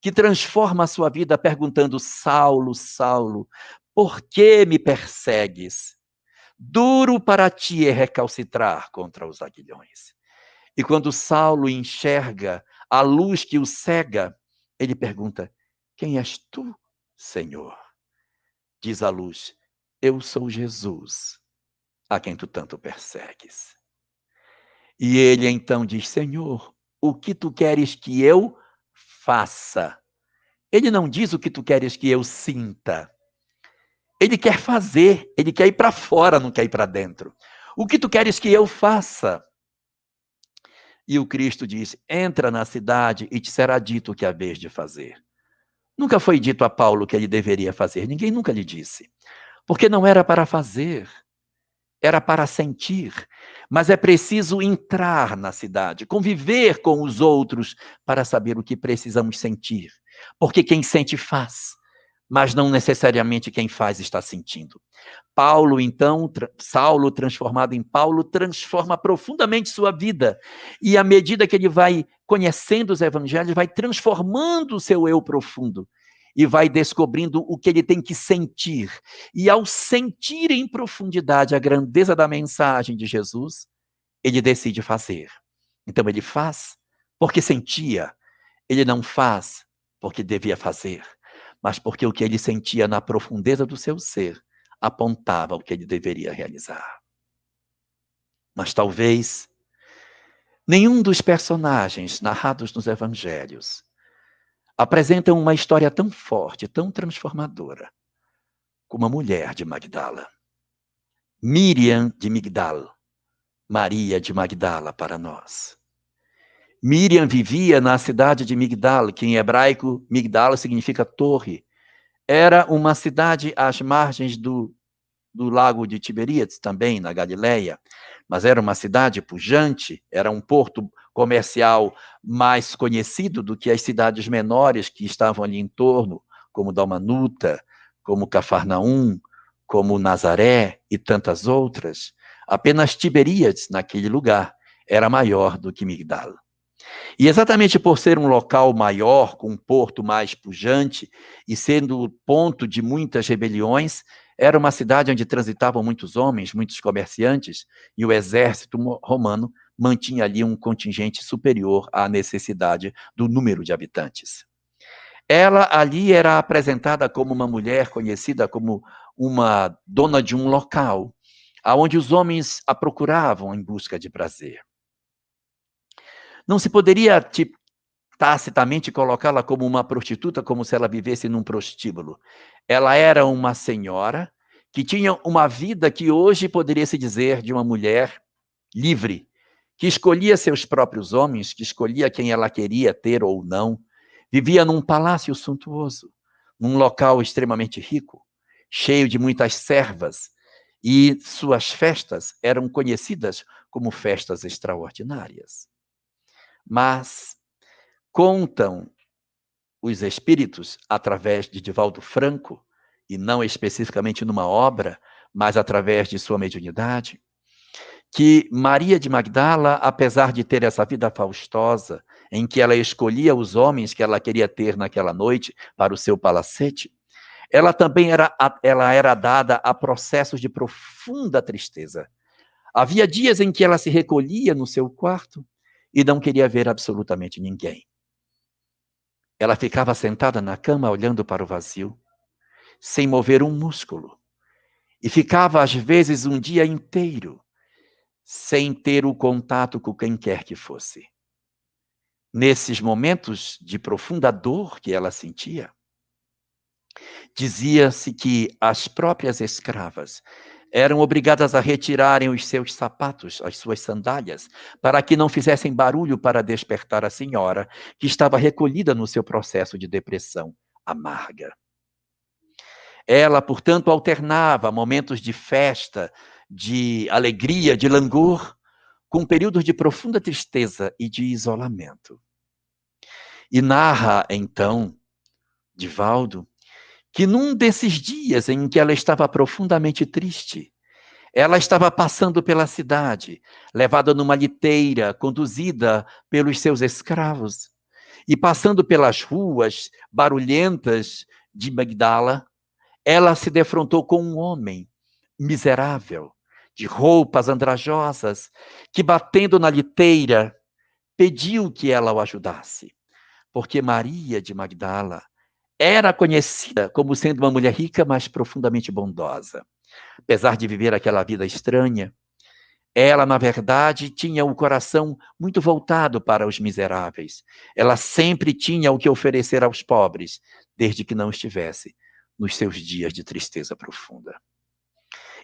que transforma a sua vida perguntando: Saulo, Saulo, por que me persegues? Duro para ti é recalcitrar contra os aguilhões. E quando Saulo enxerga a luz que o cega, ele pergunta: quem és tu, Senhor? Diz a luz: eu sou Jesus, a quem tu tanto persegues. E ele então diz: Senhor, o que tu queres que eu faça? Ele não diz o que tu queres que eu sinta. Ele quer fazer, ele quer ir para fora, não quer ir para dentro. O que tu queres que eu faça? E o Cristo diz: entra na cidade e te será dito o que haves de fazer. Nunca foi dito a Paulo que ele deveria fazer, ninguém nunca lhe disse. Porque não era para fazer, era para sentir. Mas é preciso entrar na cidade, conviver com os outros para saber o que precisamos sentir. Porque quem sente faz, mas não necessariamente quem faz está sentindo. Paulo, então, Saulo, transformado em Paulo, transforma profundamente sua vida. E à medida que ele vai conhecendo os evangelhos, vai transformando o seu eu profundo. E vai descobrindo o que ele tem que sentir. E ao sentir em profundidade a grandeza da mensagem de Jesus, ele decide fazer. Então ele faz porque sentia. Ele não faz porque devia fazer, mas porque o que ele sentia na profundeza do seu ser apontava o que ele deveria realizar. Mas talvez nenhum dos personagens narrados nos evangelhos apresentam uma história tão forte, tão transformadora, como a mulher de Magdala. Miriam de Migdal, Maria de Magdala para nós. Miriam vivia na cidade de Migdal, que em hebraico Migdal significa torre. Era uma cidade às margens do lago de Tiberíades, também na Galileia, mas era uma cidade pujante, era um porto comercial mais conhecido do que as cidades menores que estavam ali em torno, como Dalmanuta, como Cafarnaum, como Nazaré e tantas outras, apenas Tiberíades, naquele lugar, era maior do que Migdala. E exatamente por ser um local maior, com um porto mais pujante, e sendo ponto de muitas rebeliões, era uma cidade onde transitavam muitos homens, muitos comerciantes, e o exército romano mantinha ali um contingente superior à necessidade do número de habitantes. Ela ali era apresentada como uma mulher conhecida como uma dona de um local, aonde os homens a procuravam em busca de prazer. Não se poderia tacitamente colocá-la como uma prostituta, como se ela vivesse num prostíbulo. Ela era uma senhora que tinha uma vida que hoje poderia se dizer de uma mulher livre, que escolhia seus próprios homens, que escolhia quem ela queria ter ou não, vivia num palácio suntuoso, num local extremamente rico, cheio de muitas servas, e suas festas eram conhecidas como festas extraordinárias. Mas contam os espíritos, através de Divaldo Franco, e não especificamente numa obra, mas através de sua mediunidade, que Maria de Magdala, apesar de ter essa vida faustosa, em que ela escolhia os homens que ela queria ter naquela noite para o seu palacete, ela também era dada a processos de profunda tristeza. Havia dias em que ela se recolhia no seu quarto e não queria ver absolutamente ninguém. Ela ficava sentada na cama olhando para o vazio, sem mover um músculo, e ficava às vezes um dia inteiro sem ter o contato com quem quer que fosse. Nesses momentos de profunda dor que ela sentia, dizia-se que as próprias escravas eram obrigadas a retirarem os seus sapatos, as suas sandálias, para que não fizessem barulho para despertar a senhora, que estava recolhida no seu processo de depressão amarga. Ela, portanto, alternava momentos de festa, de alegria, de langor, com períodos de profunda tristeza e de isolamento. E narra, então, Divaldo, que num desses dias em que ela estava profundamente triste, ela estava passando pela cidade, levada numa liteira, conduzida pelos seus escravos, e passando pelas ruas barulhentas de Magdala, ela se defrontou com um homem miserável, de roupas andrajosas, que batendo na liteira, pediu que ela o ajudasse, porque Maria de Magdala era conhecida como sendo uma mulher rica, mas profundamente bondosa. Apesar de viver aquela vida estranha, ela, na verdade, tinha o coração muito voltado para os miseráveis. Ela sempre tinha o que oferecer aos pobres, desde que não estivesse nos seus dias de tristeza profunda.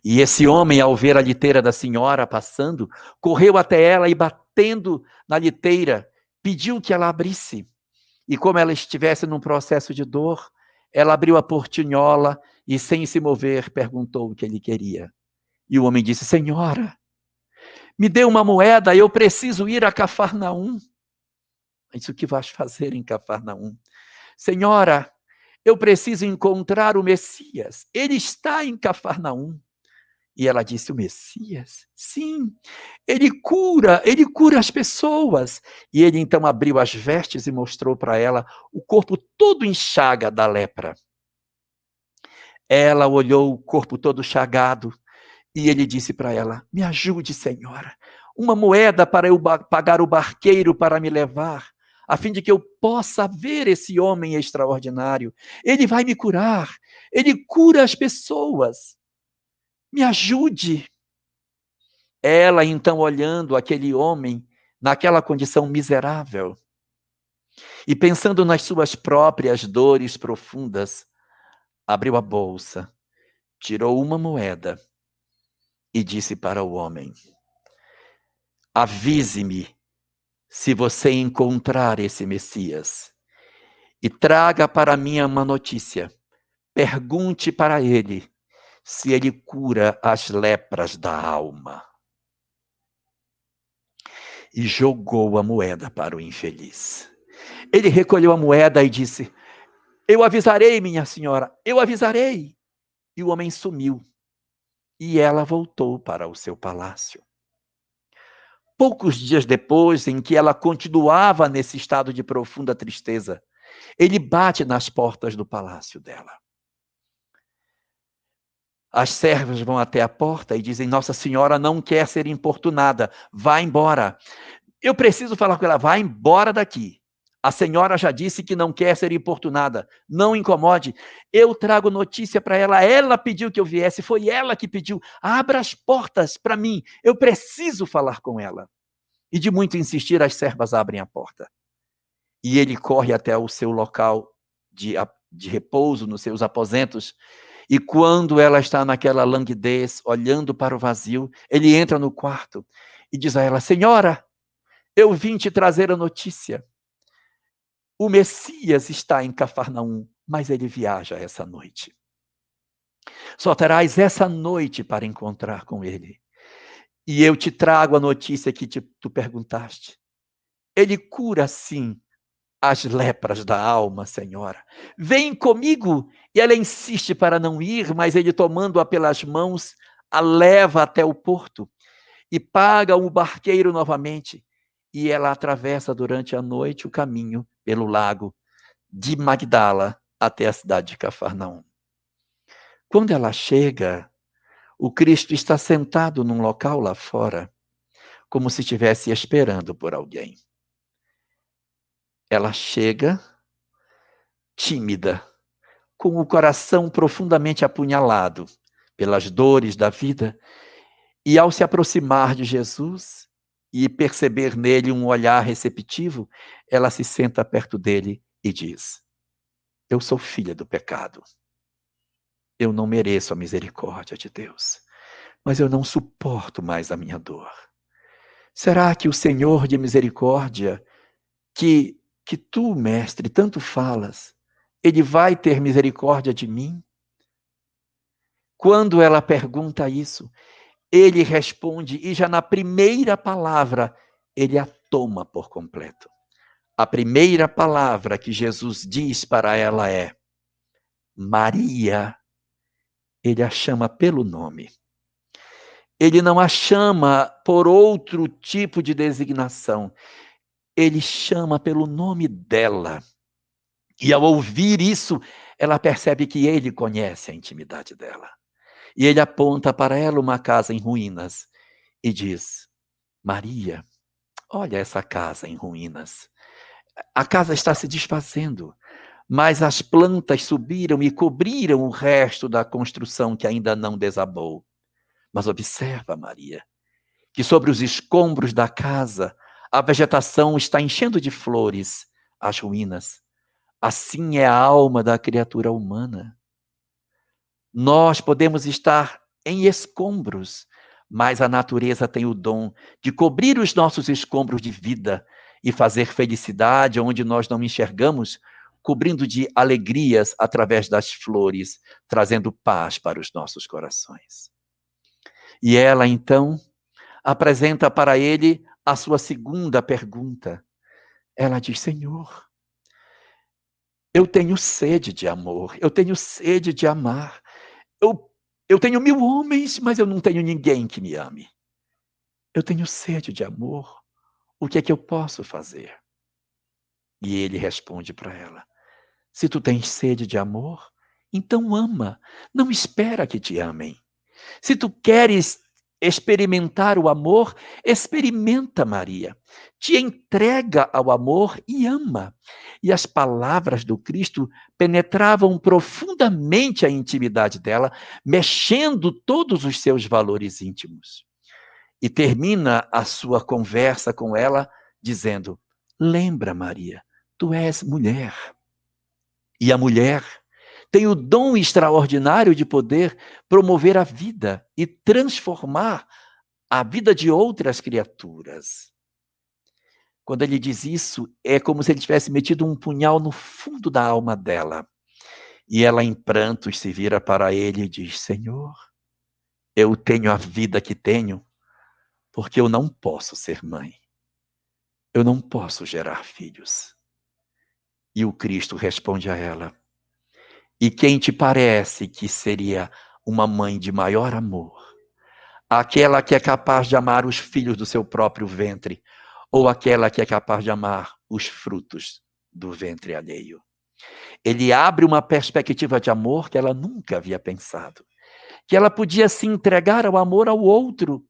E esse homem, ao ver a liteira da senhora passando, correu até ela e, batendo na liteira, pediu que ela abrisse. E como ela estivesse num processo de dor, ela abriu a portinhola e, sem se mover, perguntou o que ele queria. E o homem disse: Senhora, me dê uma moeda, eu preciso ir a Cafarnaum. Isso que vais fazer em Cafarnaum? Senhora, eu preciso encontrar o Messias. Ele está em Cafarnaum. E ela disse: o Messias? Sim, ele cura as pessoas. E ele então abriu as vestes e mostrou para ela o corpo todo em chaga da lepra. Ela olhou o corpo todo chagado e ele disse para ela: me ajude, senhora, uma moeda para eu pagar o barqueiro para me levar, a fim de que eu possa ver esse homem extraordinário. Ele vai me curar, ele cura as pessoas. Me ajude. Ela, então, olhando aquele homem naquela condição miserável e pensando nas suas próprias dores profundas, abriu a bolsa, tirou uma moeda e disse para o homem: avise-me se você encontrar esse Messias e traga para mim uma notícia. Pergunte para ele se ele cura as lepras da alma. E jogou a moeda para o infeliz. Ele recolheu a moeda e disse: eu avisarei, minha senhora, eu avisarei. E o homem sumiu e ela voltou para o seu palácio. Poucos dias depois, em que ela continuava nesse estado de profunda tristeza, ele bate nas portas do palácio dela. As servas vão até a porta e dizem: Nossa Senhora não quer ser importunada, vá embora. Eu preciso falar com ela, vá embora daqui. A senhora já disse que não quer ser importunada, não incomode. Eu trago notícia para ela pediu que eu viesse, foi ela que pediu. Abra as portas para mim, eu preciso falar com ela. E de muito insistir, as servas abrem a porta. E ele corre até o seu local de repouso, nos seus aposentos, e quando ela está naquela languidez, olhando para o vazio, ele entra no quarto e diz a ela: Senhora, eu vim te trazer a notícia. O Messias está em Cafarnaum, mas ele viaja essa noite. Só terás essa noite para encontrar com ele. E eu te trago a notícia que tu perguntaste. Ele cura, sim, as lepras da alma, Senhora. Vem comigo. E ela insiste para não ir, mas ele, tomando-a pelas mãos, a leva até o porto e paga o barqueiro novamente. E ela atravessa durante a noite o caminho pelo lago de Magdala até a cidade de Cafarnaum. Quando ela chega, o Cristo está sentado num local lá fora, como se estivesse esperando por alguém. Ela chega, tímida, com o coração profundamente apunhalado pelas dores da vida, e ao se aproximar de Jesus e perceber nele um olhar receptivo, ela se senta perto dele e diz: Eu sou filha do pecado. Eu não mereço a misericórdia de Deus, mas eu não suporto mais a minha dor. Será que o Senhor de misericórdia, que tu, mestre, tanto falas, ele vai ter misericórdia de mim? Quando ela pergunta isso, ele responde, e já na primeira palavra, ele a toma por completo. A primeira palavra que Jesus diz para ela é: Maria. Ele a chama pelo nome. Ele não a chama por outro tipo de designação. Ele chama pelo nome dela. E ao ouvir isso, ela percebe que ele conhece a intimidade dela. E ele aponta para ela uma casa em ruínas e diz: Maria, olha essa casa em ruínas. A casa está se desfazendo, mas as plantas subiram e cobriram o resto da construção que ainda não desabou. Mas observa, Maria, que sobre os escombros da casa, a vegetação está enchendo de flores as ruínas. Assim é a alma da criatura humana. Nós podemos estar em escombros, mas a natureza tem o dom de cobrir os nossos escombros de vida e fazer felicidade onde nós não enxergamos, cobrindo de alegrias através das flores, trazendo paz para os nossos corações. E ela, então, apresenta para ele a sua segunda pergunta. Ela diz: Senhor, eu tenho sede de amor, eu tenho sede de amar. Eu tenho 1000 homens, mas eu não tenho ninguém que me ame. Eu tenho sede de amor. O que é que eu posso fazer? E ele responde para ela: Se tu tens sede de amor, então ama. Não espera que te amem. Se tu queres experimentar o amor, experimenta, Maria. Te entrega ao amor e ama. E as palavras do Cristo penetravam profundamente a intimidade dela, mexendo todos os seus valores íntimos. E termina a sua conversa com ela dizendo: Lembra, Maria, tu és mulher. E a mulher tem o dom extraordinário de poder promover a vida e transformar a vida de outras criaturas. Quando ele diz isso, é como se ele tivesse metido um punhal no fundo da alma dela. E ela, em prantos, se vira para ele e diz: Senhor, eu tenho a vida que tenho, porque eu não posso ser mãe. Eu não posso gerar filhos. E o Cristo responde a ela: E quem te parece que seria uma mãe de maior amor Aquela que é capaz de amar os filhos do seu próprio ventre, ou aquela que é capaz de amar os frutos do ventre alheio. Ele abre uma perspectiva de amor que ela nunca havia pensado. Que ela podia se entregar ao amor ao outro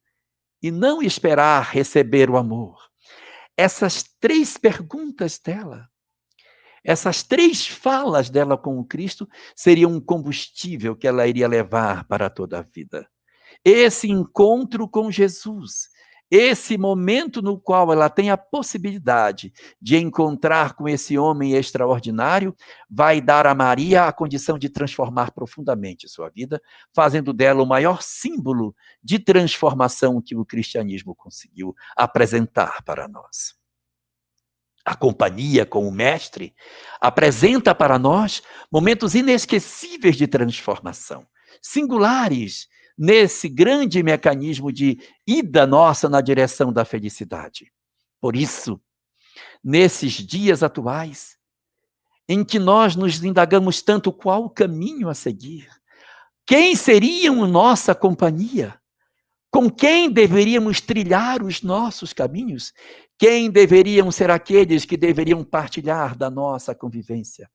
e não esperar receber o amor. Essas 3 perguntas dela, essas 3 falas dela com o Cristo, seriam um combustível que ela iria levar para toda a vida. Esse encontro com Jesus, esse momento no qual ela tem a possibilidade de encontrar com esse homem extraordinário, vai dar a Maria a condição de transformar profundamente sua vida, fazendo dela o maior símbolo de transformação que o cristianismo conseguiu apresentar para nós. A companhia com o Mestre apresenta para nós momentos inesquecíveis de transformação, singulares nesse grande mecanismo de ida nossa na direção da felicidade. Por isso, nesses dias atuais, em que nós nos indagamos tanto qual o caminho a seguir, quem seriam nossa companhia? Com quem deveríamos trilhar os nossos caminhos? Quem deveriam ser aqueles que deveriam partilhar da nossa convivência?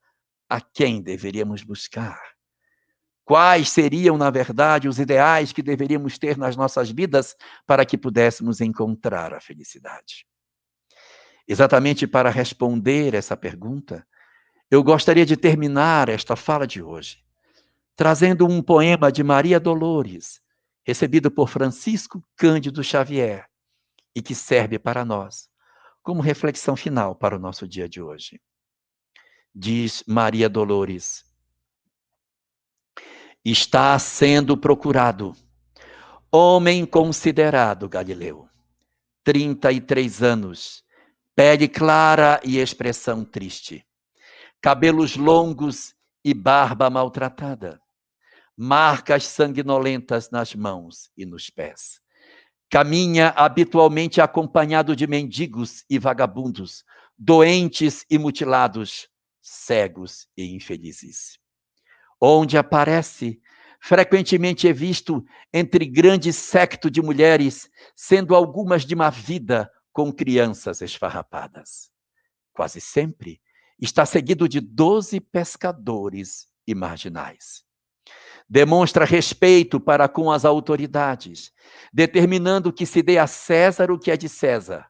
A quem deveríamos buscar? Quais seriam, na verdade, os ideais que deveríamos ter nas nossas vidas para que pudéssemos encontrar a felicidade? Exatamente para responder essa pergunta, eu gostaria de terminar esta fala de hoje, trazendo um poema de Maria Dolores, recebido por Francisco Cândido Xavier, e que serve para nós como reflexão final para o nosso dia de hoje. Diz Maria Dolores: está sendo procurado homem considerado Galileu, 33 anos, pele clara e expressão triste, cabelos longos e barba maltratada, marcas sanguinolentas nas mãos e nos pés. Caminha habitualmente acompanhado de mendigos e vagabundos, doentes e mutilados, cegos e infelizes. Onde aparece, frequentemente é visto entre grande séquito de mulheres, sendo algumas de má vida, com crianças esfarrapadas. Quase sempre está seguido de 12 pescadores e marginais. Demonstra respeito para com as autoridades, determinando que se dê a César o que é de César,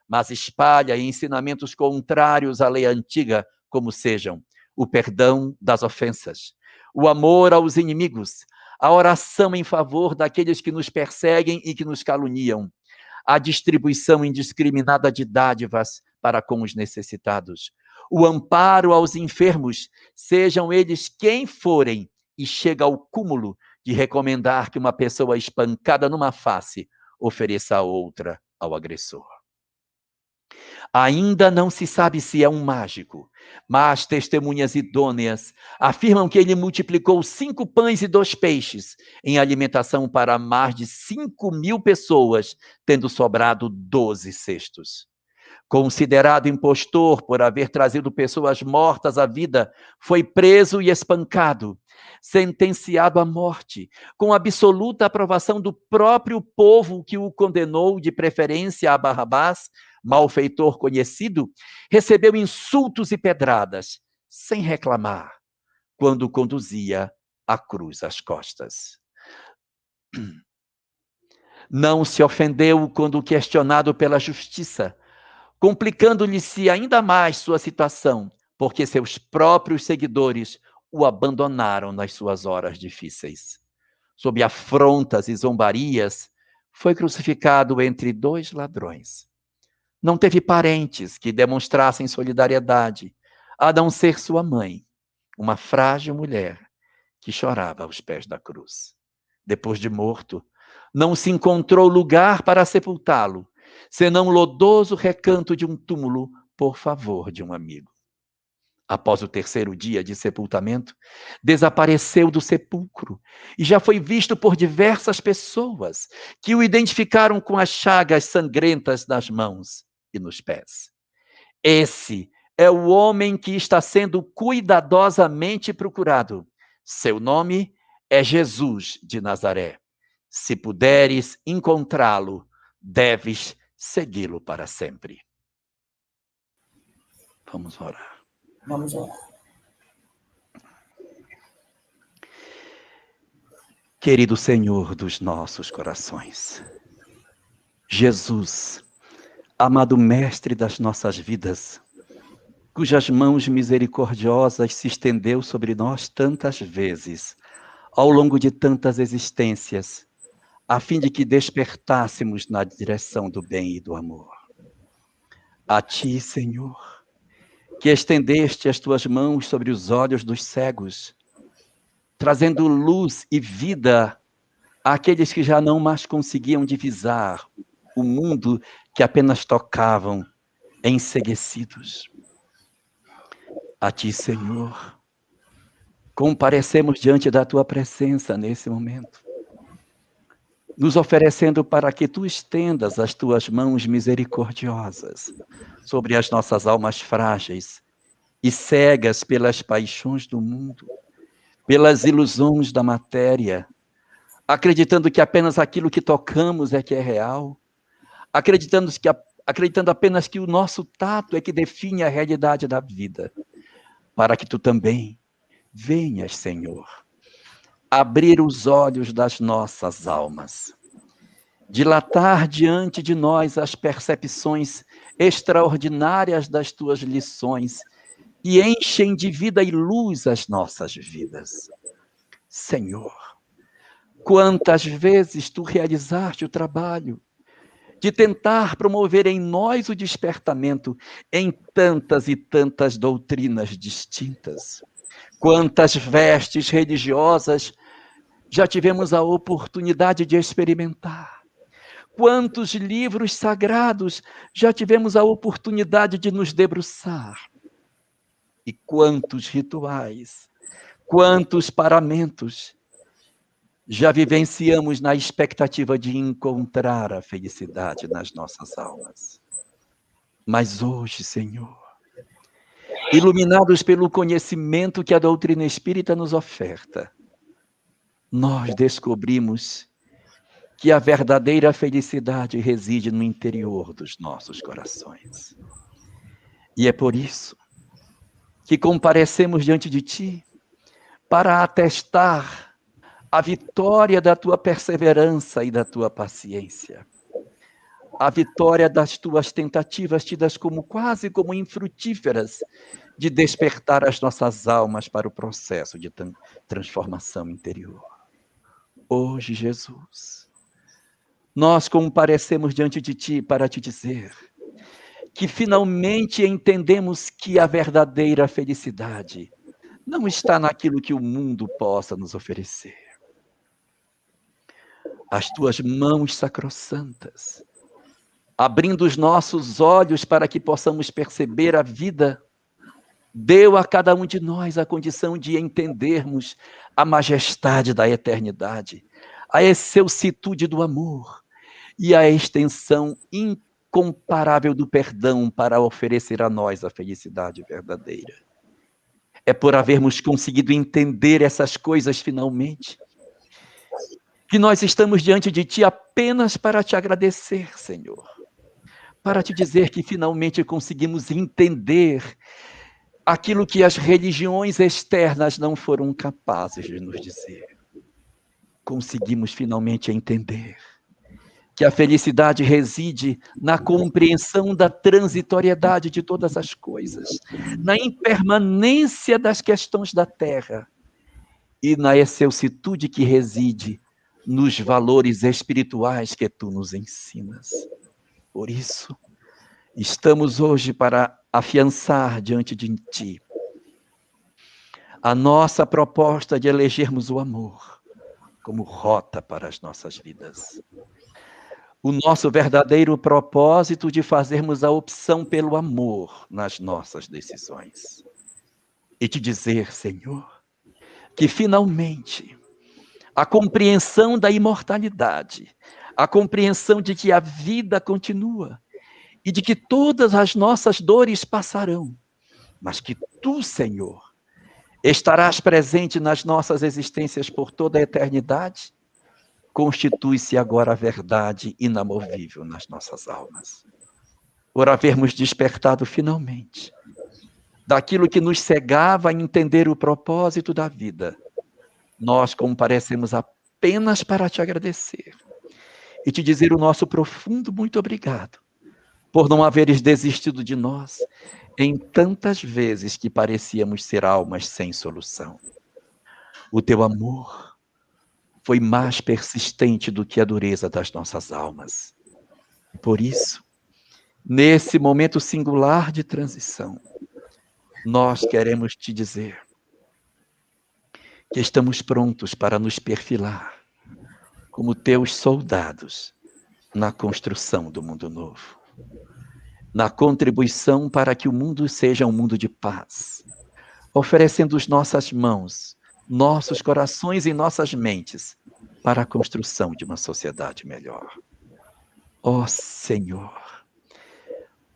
mas espalha ensinamentos contrários à lei antiga, como sejam o perdão das ofensas, o amor aos inimigos, a oração em favor daqueles que nos perseguem e que nos caluniam, a distribuição indiscriminada de dádivas para com os necessitados, o amparo aos enfermos, sejam eles quem forem, e chega ao cúmulo de recomendar que uma pessoa espancada numa face ofereça a outra ao agressor. Ainda não se sabe se é um mágico, mas testemunhas idôneas afirmam que ele multiplicou 5 pães e 2 peixes em alimentação para mais de 5.000 pessoas, tendo sobrado 12 cestos. Considerado impostor por haver trazido pessoas mortas à vida, foi preso e espancado, sentenciado à morte, com absoluta aprovação do próprio povo que o condenou de preferência a Barrabás, malfeitor conhecido, recebeu insultos e pedradas, sem reclamar, quando conduzia a cruz às costas. Não se ofendeu quando questionado pela justiça, complicando-lhe-se ainda mais sua situação, porque seus próprios seguidores o abandonaram nas suas horas difíceis. Sob afrontas e zombarias, foi crucificado entre 2 ladrões. Não teve parentes que demonstrassem solidariedade, a não ser sua mãe, uma frágil mulher que chorava aos pés da cruz. Depois de morto, não se encontrou lugar para sepultá-lo, senão o lodoso recanto de um túmulo por favor de um amigo. Após o 3º dia de sepultamento, desapareceu do sepulcro e já foi visto por diversas pessoas que o identificaram com as chagas sangrentas nas mãos e nos pés. Esse é o homem que está sendo cuidadosamente procurado. Seu nome é Jesus de Nazaré, Se puderes encontrá-lo, deves segui-lo para sempre. Vamos orar. Vamos orar. Querido Senhor dos nossos corações, Jesus, amado Mestre das nossas vidas, cujas mãos misericordiosas se estendeu sobre nós tantas vezes, ao longo de tantas existências, a fim de que despertássemos na direção do bem e do amor. A Ti, Senhor, que estendeste as Tuas mãos sobre os olhos dos cegos, trazendo luz e vida àqueles que já não mais conseguiam divisar o mundo que apenas tocavam enceguecidos. A Ti, Senhor, comparecemos diante da Tua presença nesse momento, nos oferecendo para que Tu estendas as Tuas mãos misericordiosas sobre as nossas almas frágeis e cegas pelas paixões do mundo, pelas ilusões da matéria, acreditando que apenas aquilo que tocamos é que é real, acreditando apenas que o nosso tato é que define a realidade da vida, para que Tu também venhas, Senhor, abrir os olhos das nossas almas, dilatar diante de nós as percepções extraordinárias das Tuas lições e enchem de vida e luz as nossas vidas. Senhor, quantas vezes Tu realizaste o trabalho de tentar promover em nós o despertamento em tantas e tantas doutrinas distintas. Quantas vestes religiosas já tivemos a oportunidade de experimentar. Quantos livros sagrados já tivemos a oportunidade de nos debruçar. E quantos rituais, quantos paramentos já vivenciamos na expectativa de encontrar a felicidade nas nossas almas. Mas hoje, Senhor, iluminados pelo conhecimento que a doutrina espírita nos oferta, nós descobrimos que a verdadeira felicidade reside no interior dos nossos corações. E é por isso que comparecemos diante de Ti para atestar a vitória da Tua perseverança e da Tua paciência. A vitória das Tuas tentativas tidas como quase como infrutíferas de despertar as nossas almas para o processo de transformação interior. Hoje, Jesus, nós comparecemos diante de Ti para Te dizer que finalmente entendemos que a verdadeira felicidade não está naquilo que o mundo possa nos oferecer. As Tuas mãos sacrossantas, abrindo os nossos olhos para que possamos perceber a vida, deu a cada um de nós a condição de entendermos a majestade da eternidade, a excelsitude do amor e a extensão incomparável do perdão para oferecer a nós a felicidade verdadeira. É por havermos conseguido entender essas coisas finalmente que nós estamos diante de Ti apenas para Te agradecer, Senhor. Para Te dizer que finalmente conseguimos entender aquilo que as religiões externas não foram capazes de nos dizer. Conseguimos finalmente entender que a felicidade reside na compreensão da transitoriedade de todas as coisas, na impermanência das questões da terra e na excelsitude que reside nos valores espirituais que Tu nos ensinas. Por isso, estamos hoje para afiançar diante de Ti a nossa proposta de elegermos o amor como rota para as nossas vidas. O nosso verdadeiro propósito de fazermos a opção pelo amor nas nossas decisões. E te dizer, Senhor, que finalmente a compreensão da imortalidade, a compreensão de que a vida continua e de que todas as nossas dores passarão, mas que Tu, Senhor, estarás presente nas nossas existências por toda a eternidade, constitui-se agora a verdade inamovível nas nossas almas. Por havermos despertado finalmente daquilo que nos cegava a entender o propósito da vida, nós comparecemos apenas para te agradecer e te dizer o nosso profundo muito obrigado por não haveres desistido de nós em tantas vezes que parecíamos ser almas sem solução. O teu amor foi mais persistente do que a dureza das nossas almas. Por isso, nesse momento singular de transição, nós queremos te dizer que estamos prontos para nos perfilar como teus soldados na construção do mundo novo, na contribuição para que o mundo seja um mundo de paz, oferecendo as nossas mãos, nossos corações e nossas mentes para a construção de uma sociedade melhor. Ó Senhor,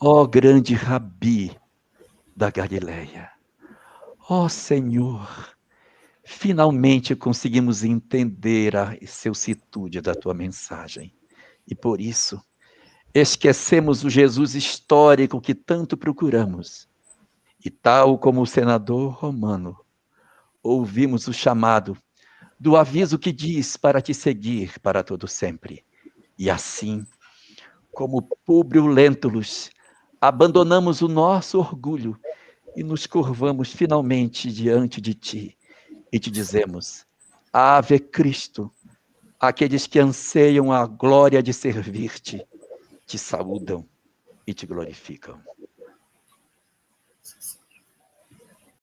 ó grande Rabi da Galileia, ó Senhor, finalmente conseguimos entender a excelsitude da tua mensagem e por isso esquecemos o Jesus histórico que tanto procuramos e tal como o senador romano, ouvimos o chamado do aviso que diz para te seguir para todo sempre. E assim, como Públio Lentulus, abandonamos o nosso orgulho e nos curvamos finalmente diante de ti e te dizemos: Ave Cristo, aqueles que anseiam a glória de servir-te, te saúdam e te glorificam.